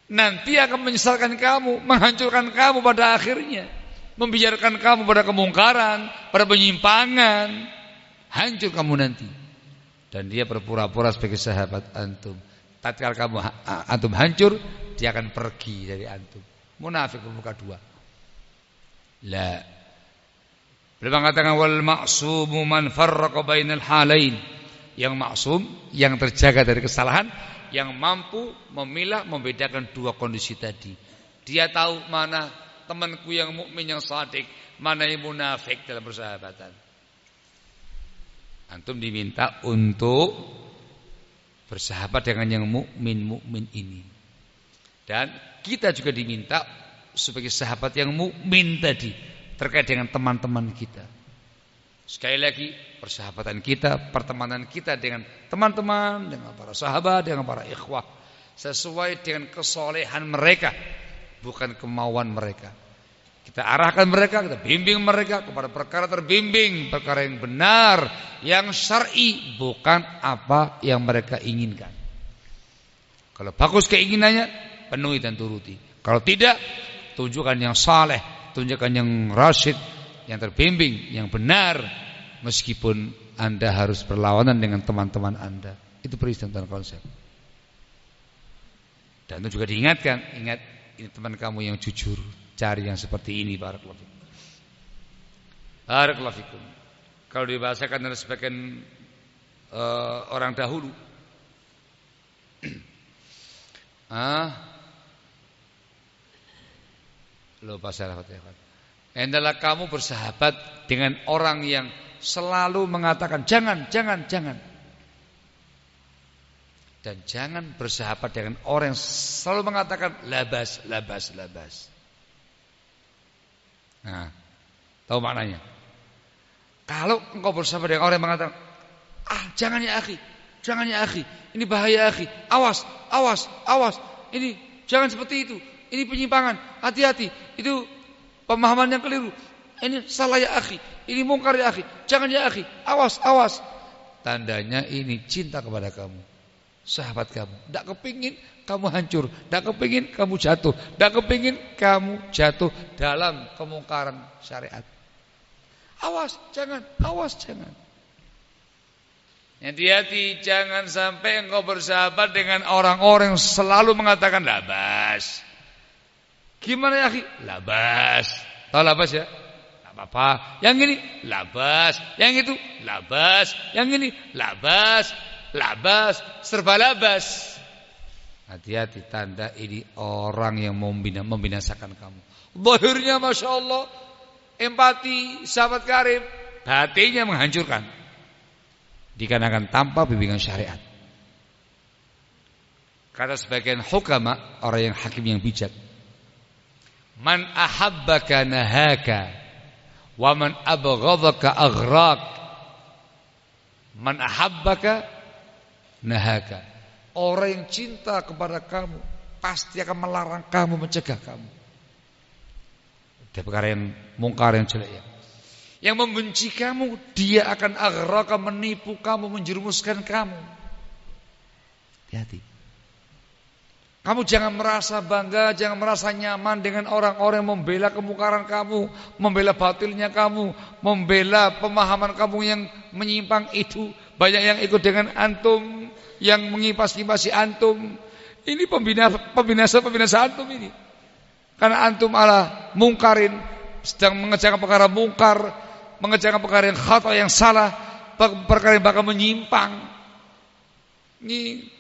nanti akan menyesalkan kamu, menghancurkan kamu pada akhirnya, membiarkan kamu pada kemungkaran, pada penyimpangan. Hancur kamu nanti. Dan dia berpura-pura sebagai sahabat antum. Tatkala kamu antum hancur, dia akan pergi dari antum. Munafik bermuka dua. La. Beliau mengatakan wal ma'sumu man farraqa bainal halain. Yang maksum, yang terjaga dari kesalahan, yang mampu memilah, membedakan dua kondisi tadi. Dia tahu mana temanku yang mukmin yang shadiq, mana yang munafik dalam persahabatan. Antum diminta untuk bersahabat dengan yang mukmin ini. Dan kita juga diminta sebagai sahabat yang mukmin tadi terkait dengan teman-teman kita. Sekali lagi, persahabatan kita, pertemanan kita dengan teman-teman, dengan para sahabat, dengan para ikhwah, sesuai dengan kesolehan mereka, bukan kemauan mereka. Kita arahkan mereka, kita bimbing mereka kepada perkara terbimbing, perkara yang benar, yang syar'i, bukan apa yang mereka inginkan. Kalau bagus keinginannya, penuhi dan turuti. Kalau tidak, tunjukkan yang saleh, tunjukkan yang rasyid, yang terbimbing, yang benar, meskipun Anda harus berlawanan dengan teman-teman Anda. Itu peristiwa dan konsep. Dan itu juga diingatkan, ingat ini teman kamu yang jujur, cari yang seperti ini. Barakallahu fikum. Barakallahu fikum. Kalau dibahasakan oleh sebagian orang dahulu, lupa salah kata. Hendaklah kamu bersahabat dengan orang yang selalu mengatakan jangan. Dan jangan bersahabat dengan orang yang selalu mengatakan labas. Nah, tahu maknanya? Kalau engkau bersahabat dengan orang yang mengatakan jangan ya akhi, ini bahaya akhi, awas, ini jangan seperti itu, ini penyimpangan, hati-hati, itu pemahaman yang keliru. Ini salah ya akhi, ini mungkar ya akhi, jangan ya akhi, awas. Tandanya ini cinta kepada kamu, sahabat kamu. Tidak kepingin kamu hancur, tidak kepingin kamu jatuh, tidak kepingin kamu jatuh dalam kemungkaran syariat. Awas, jangan. Hati-hati, jangan sampai engkau bersahabat dengan orang-orang yang selalu mengatakan labas. Gimana ya akhi? Labas. Tahu labas ya? Tidak apa-apa. Yang ini labas, yang itu labas, yang ini labas, serba labas. Hati-hati, tanda ini orang yang membinasakan kamu. Zahirnya Masya Allah, empati, sahabat karib, batinnya menghancurkan. Dikarenakan tanpa bimbingan syariat. Kata sebagian hukama, orang yang hakim yang bijak, man ahabbaka nahaka, wa man abghadaka aghraq. Man ahabbaka nahaka. Orang yang cinta kepada kamu pasti akan melarang kamu, mencegah kamu dari perkara yang mungkar, yang jelek ya. Yang membenci kamu, dia akan aghraka, menipu kamu, menjerumuskan kamu. Hati-hati. Kamu jangan merasa bangga, jangan merasa nyaman dengan orang-orang yang membela kemungkaran kamu, membela batilnya kamu, membela pemahaman kamu yang menyimpang itu. Banyak yang ikut dengan antum, yang mengipas-ngipasi antum. Ini pembinasa antum ini. Karena antum ala mungkarin, sedang mengerjakan perkara mungkar, mengerjakan perkara yang khata, yang salah, perkara yang bakal menyimpang. Ini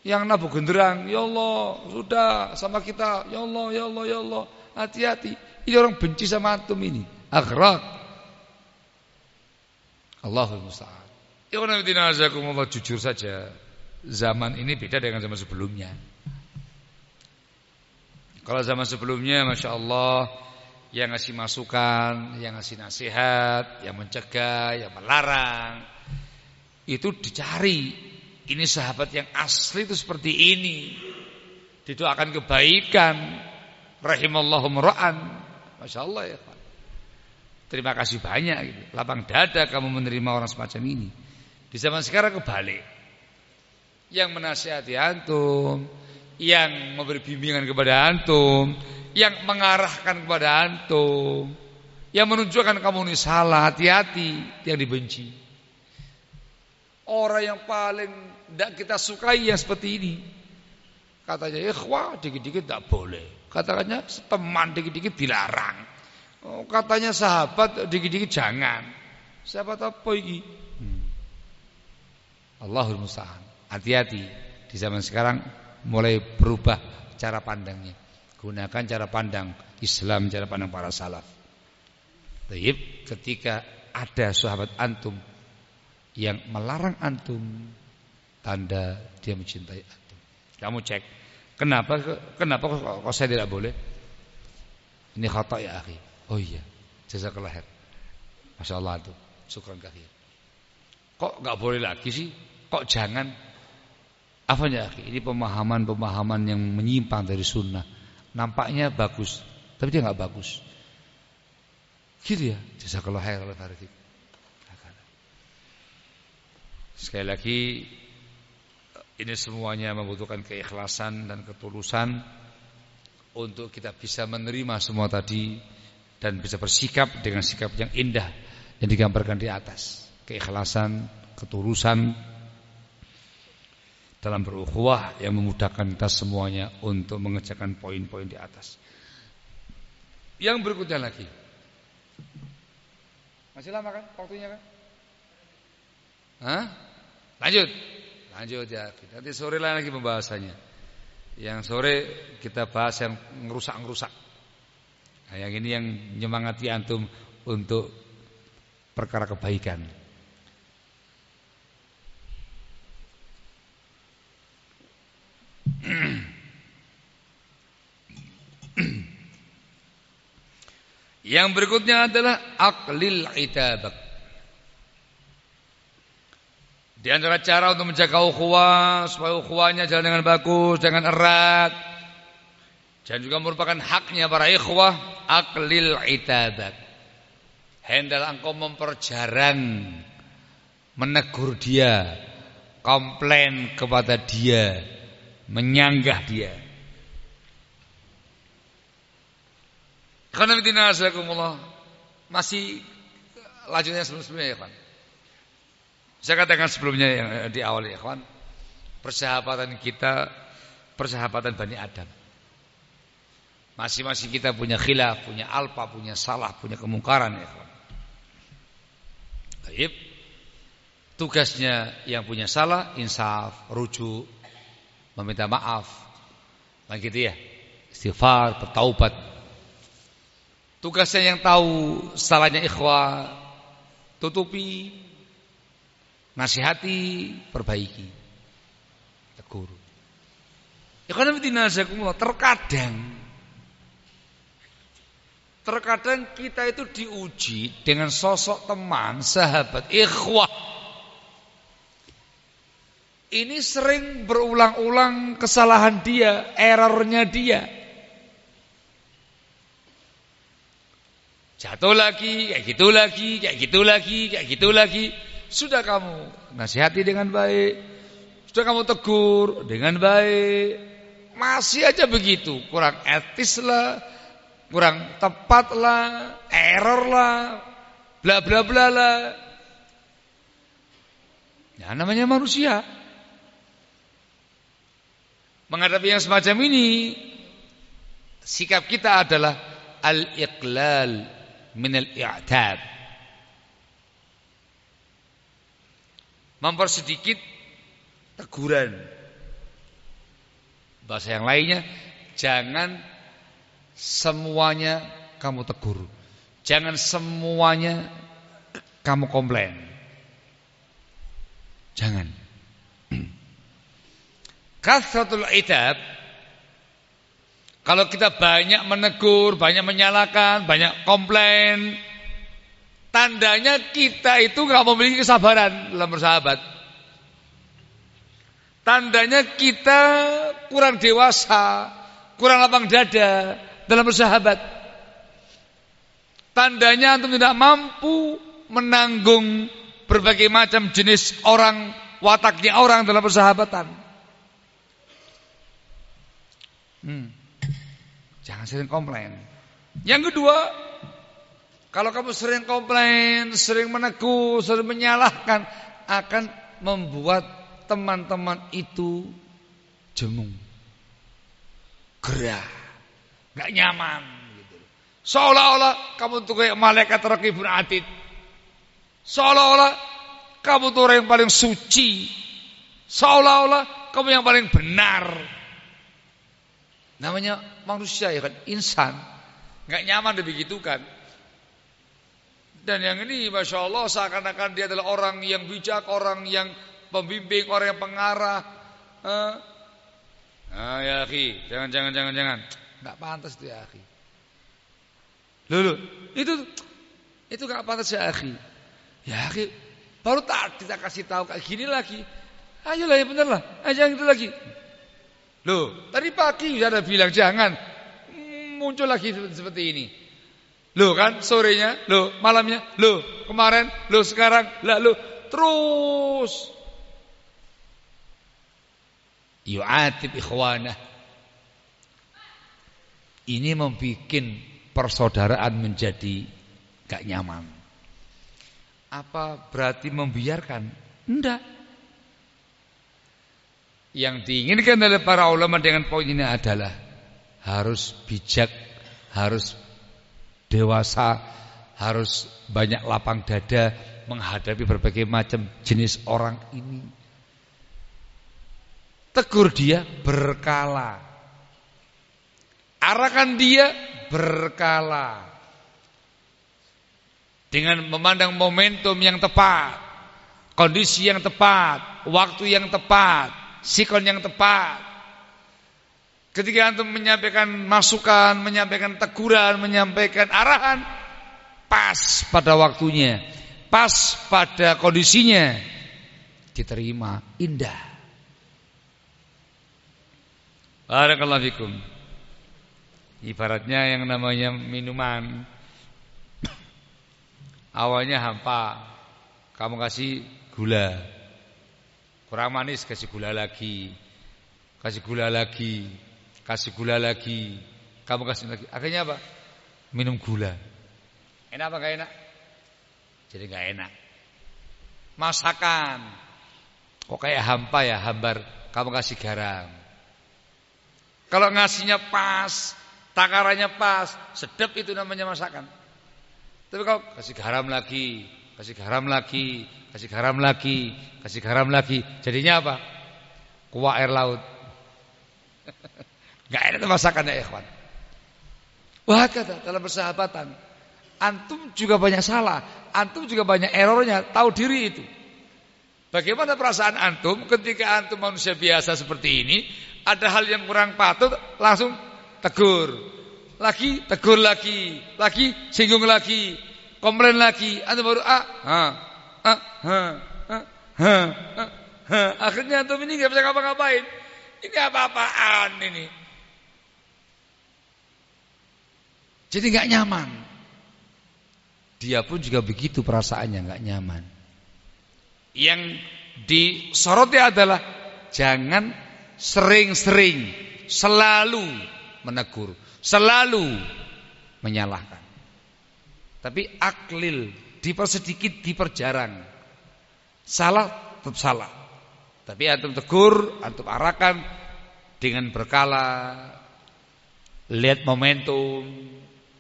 yang nabuh genderang, ya Allah, sudah sama kita, ya Allah, hati-hati. Ini orang benci sama antum ini, aghraq. Allahul musta'an. Ikhwan fillah, jazakumullah, jujur saja, zaman ini beda dengan zaman sebelumnya. Kalau zaman sebelumnya, Masya Allah, yang ngasih masukan, yang ngasih nasihat, yang mencegah, yang melarang, itu dicari. Ini sahabat yang asli itu seperti ini, didoakan kebaikan, rahimallahu mra'an. Masya Allah ya Pak. Terima kasih banyak gitu. Lapang dada kamu menerima orang semacam ini. Di zaman sekarang kebalik. yang menasihati antum, yang memberi bimbingan kepada antum, yang mengarahkan kepada antum, yang menunjukkan kamu ini salah, hati-hati, yang dibenci. Orang yang paling tidak kita sukai yang seperti ini. Katanya ikhwah dikit-dikit tidak boleh. Katanya teman dikit-dikit dilarang. Katanya sahabat dikit-dikit jangan. Sahabat apa ini? Allahul musta'an. Hati-hati, di zaman sekarang mulai berubah cara pandangnya. Gunakan cara pandang Islam, cara pandang para salaf. Baik, ketika ada sahabat antum yang melarang antum, tanda dia mencintai antum. Kamu cek, kenapa kok saya tidak boleh? Ini khata ya akhi. Oh iya, jazakallah khair. Masya Allah itu, syukran kathir. Kok nggak boleh lagi sih? Kok jangan? Apanya akhi? Ini pemahaman yang menyimpang dari sunnah. Nampaknya bagus, tapi dia nggak bagus. Gitu ya. Jazakallahu khairan. Sekali lagi, ini semuanya membutuhkan keikhlasan dan ketulusan untuk kita bisa menerima semua tadi dan bisa bersikap dengan sikap yang indah yang digambarkan di atas. Keikhlasan, ketulusan dalam berukhuwah yang memudahkan kita semuanya untuk mengerjakan poin-poin di atas. Yang berikutnya lagi. Masih lama kan waktunya kan? Hah? Lanjut ya. Nanti sore lagi pembahasannya. Yang sore kita bahas yang ngerusak-ngerusak. Nah, yang ini yang menyemangati antum untuk perkara kebaikan. Yang berikutnya adalah aqlil itabak. Di antara cara untuk menjaga ukhuwah supaya ukhuwahnya jalan dengan bagus, dengan erat, dan juga merupakan haknya para ikhwah, aqlil itabak. Hendaklah engkau memperjarang, menegur dia, komplain kepada dia, menyanggah dia. Karena dinasyakumullah masih lanjutnya sebelumnya ya kawan. Saya katakan sebelumnya yang di awal ya kawan, persahabatan kita, persahabatan Bani Adam. Masing-masing kita punya khilaf, punya alpa, punya salah, punya kemungkaran ya kawan. Baik. Tugasnya yang punya salah, insaf, rujuk, meminta maaf, begitu ya, istighfar, bertaubat. Tugasnya yang tahu salahnya ikhwah, tutupi, nasihati, perbaiki, tegur. Ikhwan fillah, terkadang kita itu diuji dengan sosok teman, sahabat, ikhwah. Ini sering berulang-ulang kesalahan dia, errornya dia. Jatuh lagi, kayak gitu lagi, kayak gitu lagi, kayak gitu lagi. Sudah kamu nasihati dengan baik, sudah kamu tegur dengan baik, masih aja begitu, kurang etis lah, kurang tepat lah, error lah, bla bla bla lah. Ya namanya manusia. Menghadapi yang semacam ini, sikap kita adalah al-iqlal minal i'tab, mempersedikit teguran. Bahasa yang lainnya, jangan semuanya kamu tegur, jangan semuanya kamu komplain, jangan. Kathratul itab, kalau kita banyak menegur, banyak menyalahkan, banyak komplain, tandanya kita itu gak memiliki kesabaran dalam bersahabat. Tandanya kita kurang dewasa, kurang lapang dada dalam bersahabat. Tandanya antum tidak mampu menanggung berbagai macam jenis orang wataknya orang dalam persahabatan. Jangan sering komplain. Yang kedua, kalau kamu sering komplain, sering menegur, sering menyalahkan, akan membuat teman-teman itu jemu, gerah, gak nyaman gitu. Seolah-olah kamu tuh kayak malaikat raqibun atid. Seolah-olah kamu tuh orang yang paling suci. Seolah-olah kamu yang paling benar. Namanya manusia ya kan, insan, gak nyaman dibegitukan. Dan yang ini Masya Allah seakan-akan dia adalah orang yang bijak, orang yang pembimbing, orang yang pengarah. Ya akhi, jangan. Gak pantas itu ya akhi. Loh, itu gak pantas ya akhi. Ya akhi, baru tak kita kasih tahu kayak gini lagi. Ayolah ya bener lah, jangan gitu lagi. Loh, tadi pagi sudah ada bilang jangan. Muncul lagi seperti ini. Loh kan, sorenya, loh, malamnya, loh, kemarin, loh, sekarang, loh, terus. Yu'atib ikhwanah. Ini membuat persaudaraan menjadi gak nyaman. Apa berarti membiarkan? Enggak. Yang diinginkan oleh para ulama dengan poin ini adalah harus bijak, harus dewasa, harus banyak lapang dada menghadapi berbagai macam jenis orang ini. Tegur dia berkala, arahkan dia berkala, dengan memandang momentum yang tepat, kondisi yang tepat, waktu yang tepat, sikon yang tepat. Ketika antum menyampaikan masukan, menyampaikan teguran, menyampaikan arahan, pas pada waktunya, pas pada kondisinya, diterima, indah. Barakallahu fikum. Ibaratnya yang namanya minuman, awalnya hampa, kamu kasih gula, kurang manis, kasih gula lagi, kasih gula lagi, kasih gula lagi, kamu kasih lagi. Akhirnya apa? Minum gula. Enak apa gak enak? Jadi gak enak. Masakan, kok kayak hampa ya, hambar, kamu kasih garam. Kalau ngasihnya pas, takarannya pas, sedap, itu namanya masakan. Tapi kalau kasih garam lagi, kasih garam lagi, kasih garam lagi, kasih garam lagi, jadinya apa? Kuah air laut. Gak enak masakannya ikhwan. Wah kata dalam persahabatan, antum juga banyak salah, antum juga banyak errornya, tahu diri itu. Bagaimana perasaan antum ketika antum manusia biasa seperti ini, ada hal yang kurang patut, langsung tegur, lagi tegur lagi singgung lagi, komplain lagi, antum baru akhirnya antum ini nggak bisa ngapa-ngapain. Ini apa-apaan ini? Jadi nggak nyaman. Dia pun juga begitu perasaannya, nggak nyaman. Yang disoroti adalah jangan sering-sering, selalu menegur, selalu menyalahkan. Tapi aklil, dipersedikit, diperjarang. Salah tetap salah. Tapi antum tegur, antum arahkan dengan berkala, lihat momentum,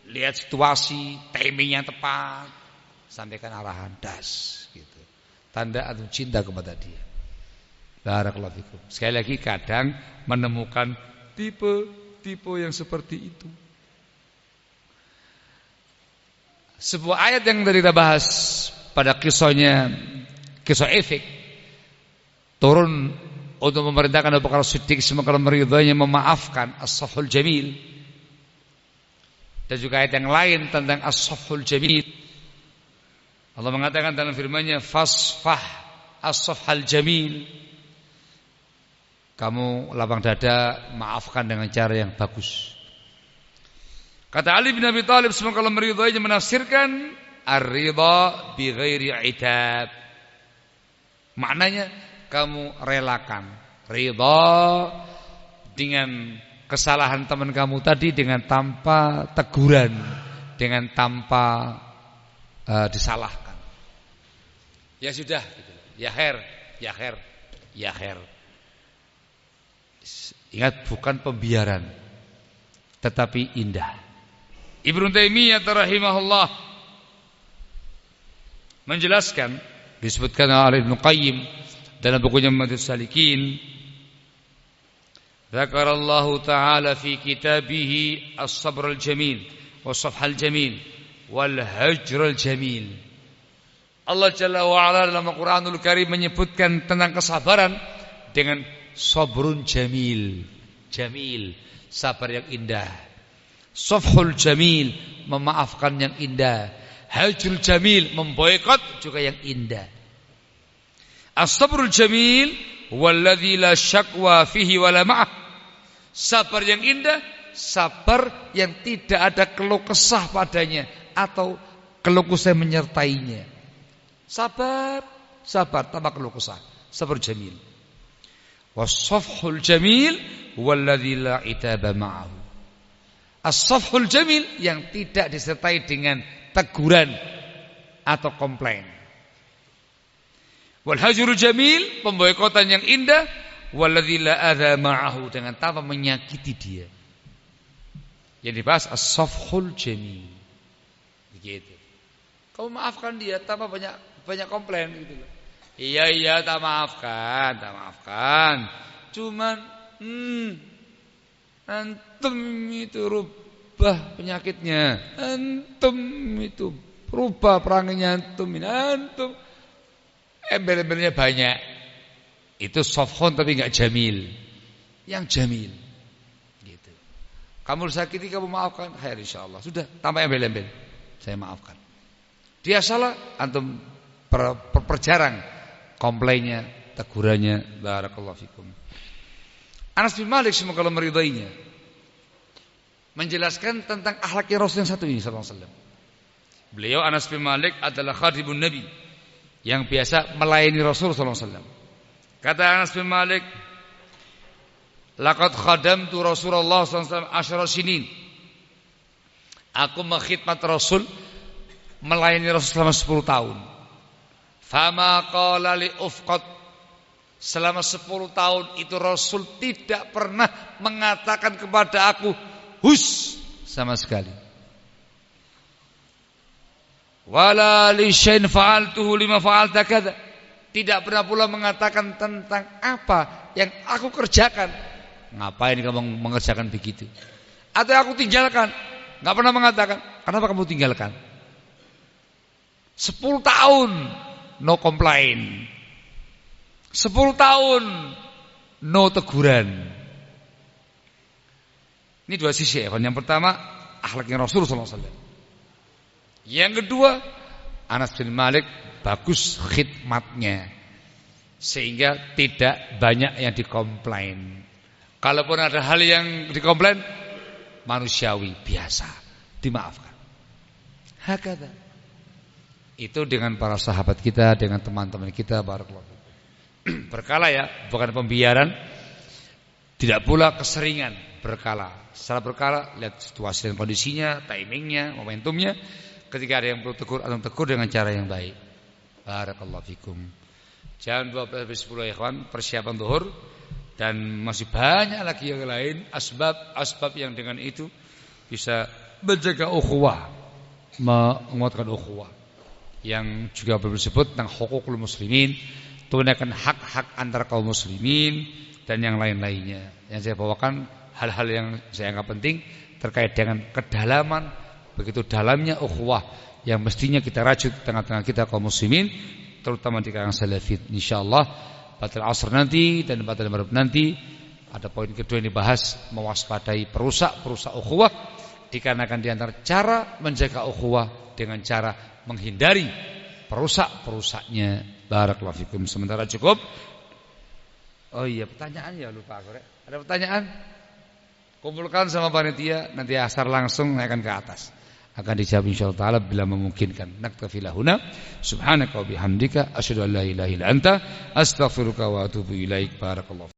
lihat situasi, timing yang tepat, sampaikan arahan das gitu. Tanda antum cinta kepada dia. Barakallahu fikum. Sekali lagi, kadang menemukan tipe yang seperti itu. Sebuah ayat yang tadi kita bahas pada kisah efek turun untuk memerintahkan Abu Bakar Siddiq semoga meridhainya memaafkan, as-safhul jamil. Dan juga ayat yang lain tentang as-safhul jamil. Allah mengatakan dalam firman-Nya, fasfah as-safhal jamil. Kamu lapang dada, maafkan dengan cara yang bagus. Kata Ali bin Abi Thalib semoga Allah meridhainya menafsirkan ar-ridha bi ghairi itab. Maknanya kamu relakan. Ridha dengan kesalahan teman kamu tadi dengan tanpa teguran, dengan tanpa disalahkan. Ya sudah gitu. Ya khair. Ingat, bukan pembiaran, tetapi indah. Ibnu Taimiyah rahimahullah menjelaskan, disebutkan oleh Ibnu Qayyim dalam bukunya Madarijus Salikin, Dzakarallahu ta'ala fi kitabihi as-sabr al-jamil was-safh al-jamil wal-hajr al-jamil. Allah Jalla wa Ala dalam Al-Qur'anul Karim menyebutkan tentang kesabaran dengan sabrun jamil. Jamil, sabar yang indah. Safhul jamil, memaafkan yang indah. Hajrul jamil, memboikot juga yang indah. As-sabrul jamil walladzi la syakwa fihi wala ma'ah. Sabar yang indah, sabar yang tidak ada keluh kesah padanya atau keluh kesah menyertainya. Sabar tanpa keluh kesah. Sabar jamil. Was-safhul jamil walladzi la itaba ma'ahu. As-safhul jamil yang tidak disertai dengan teguran atau komplain. Wal hajrul jamil, pemboikotan yang indah, walladzi la adza ma'ahu, dengan tanpa menyakiti dia. Yang dibahas as-safhul jamil. Begitu. Kamu maafkan dia tanpa banyak komplain gitu loh. Iya, tak maafkan. Cuman antum itu rubah penyakitnya. Antum itu rubah peranginya antum. Embel-embelnya banyak. Itu sofhon tapi enggak jamil. Yang jamil. Gitu. Kamu sakiti, kamu maafkan, khair insyaallah. Sudah, tanpa embel-embel. Saya maafkan. Dia salah, antum perjarang komplainnya, tegurannya. Barakallahu fikum. Anas bin Malik semoga Allah meridainya menjelaskan tentang akhlaknya Rasul yang satu ini sallallahu alaihi wasallam. Beliau Anas bin Malik adalah khadibun Nabi yang biasa melayani Rasul sallallahu alaihi wasallam. Kata Anas bin Malik, laqad khadamtu Rasulullah sallallahu alaihi wasallam 10 sinin. Aku mengkhidmat Rasul, melayani Rasul selama 10 tahun. Fama qala li ufqat, selama 10 tahun itu Rasul tidak pernah mengatakan kepada aku hus sama sekali. Wala li syai'in fa'altuhu lima fa'alta kadza. Tidak pernah pula mengatakan tentang apa yang aku kerjakan. Ngapain kamu mengerjakan begitu? Atau aku tinggalkan. Enggak pernah mengatakan. Kenapa kamu tinggalkan? 10 tahun no complain. 10 tahun no teguran. Ini dua sisi ya. Yang pertama akhlaknya Rasulullah SAW. Yang kedua Anas bin Malik bagus khidmatnya sehingga tidak banyak yang dikomplain. Kalaupun ada hal yang dikomplain manusiawi biasa, dimaafkan. Hakada. Itu dengan para sahabat kita, dengan teman-teman kita, barakallahu. Berkala ya, bukan pembiaran. Tidak pula keseringan, berkala. Secara berkala, lihat situasi dan kondisinya, timingnya, momentumnya. Ketika ada yang perlu tegur, atau tegur dengan cara yang baik. Barakallahu fikum. Jam 12:10 ya kawan, persiapan zuhur. Dan masih banyak lagi yang lain, asbab yang dengan itu bisa menjaga ukhuwah, menguatkan ukhuwah. Yang juga disebut tentang hukukul muslimin, tunaikan hak-hak antara kaum muslimin dan yang lain-lainnya. Yang saya bawakan hal-hal yang saya anggap penting terkait dengan kedalaman, begitu dalamnya ukhuwah yang mestinya kita rajut tengah-tengah kita kaum muslimin, terutama di kalangan salafin. Insyaallah pada asar nanti dan pada maghrib nanti ada poin kedua yang dibahas, mewaspadai perusak ukhuwah, dikarenakan di antara cara menjaga ukhuwah dengan cara menghindari perusak-perusaknya. Barakallahu fikum. Sementara cukup. Oh iya, pertanyaan ya lupa aku. Ada pertanyaan? Kumpulkan sama panitia, nanti asar langsung naikkan ke atas. akan dijawab insyaallah taala bila memungkinkan. Naktafi lahuna subhanaka wa bihamdika asyhadu an la ilaha illa anta astaghfiruka wa atubu ilaik. Barakallahu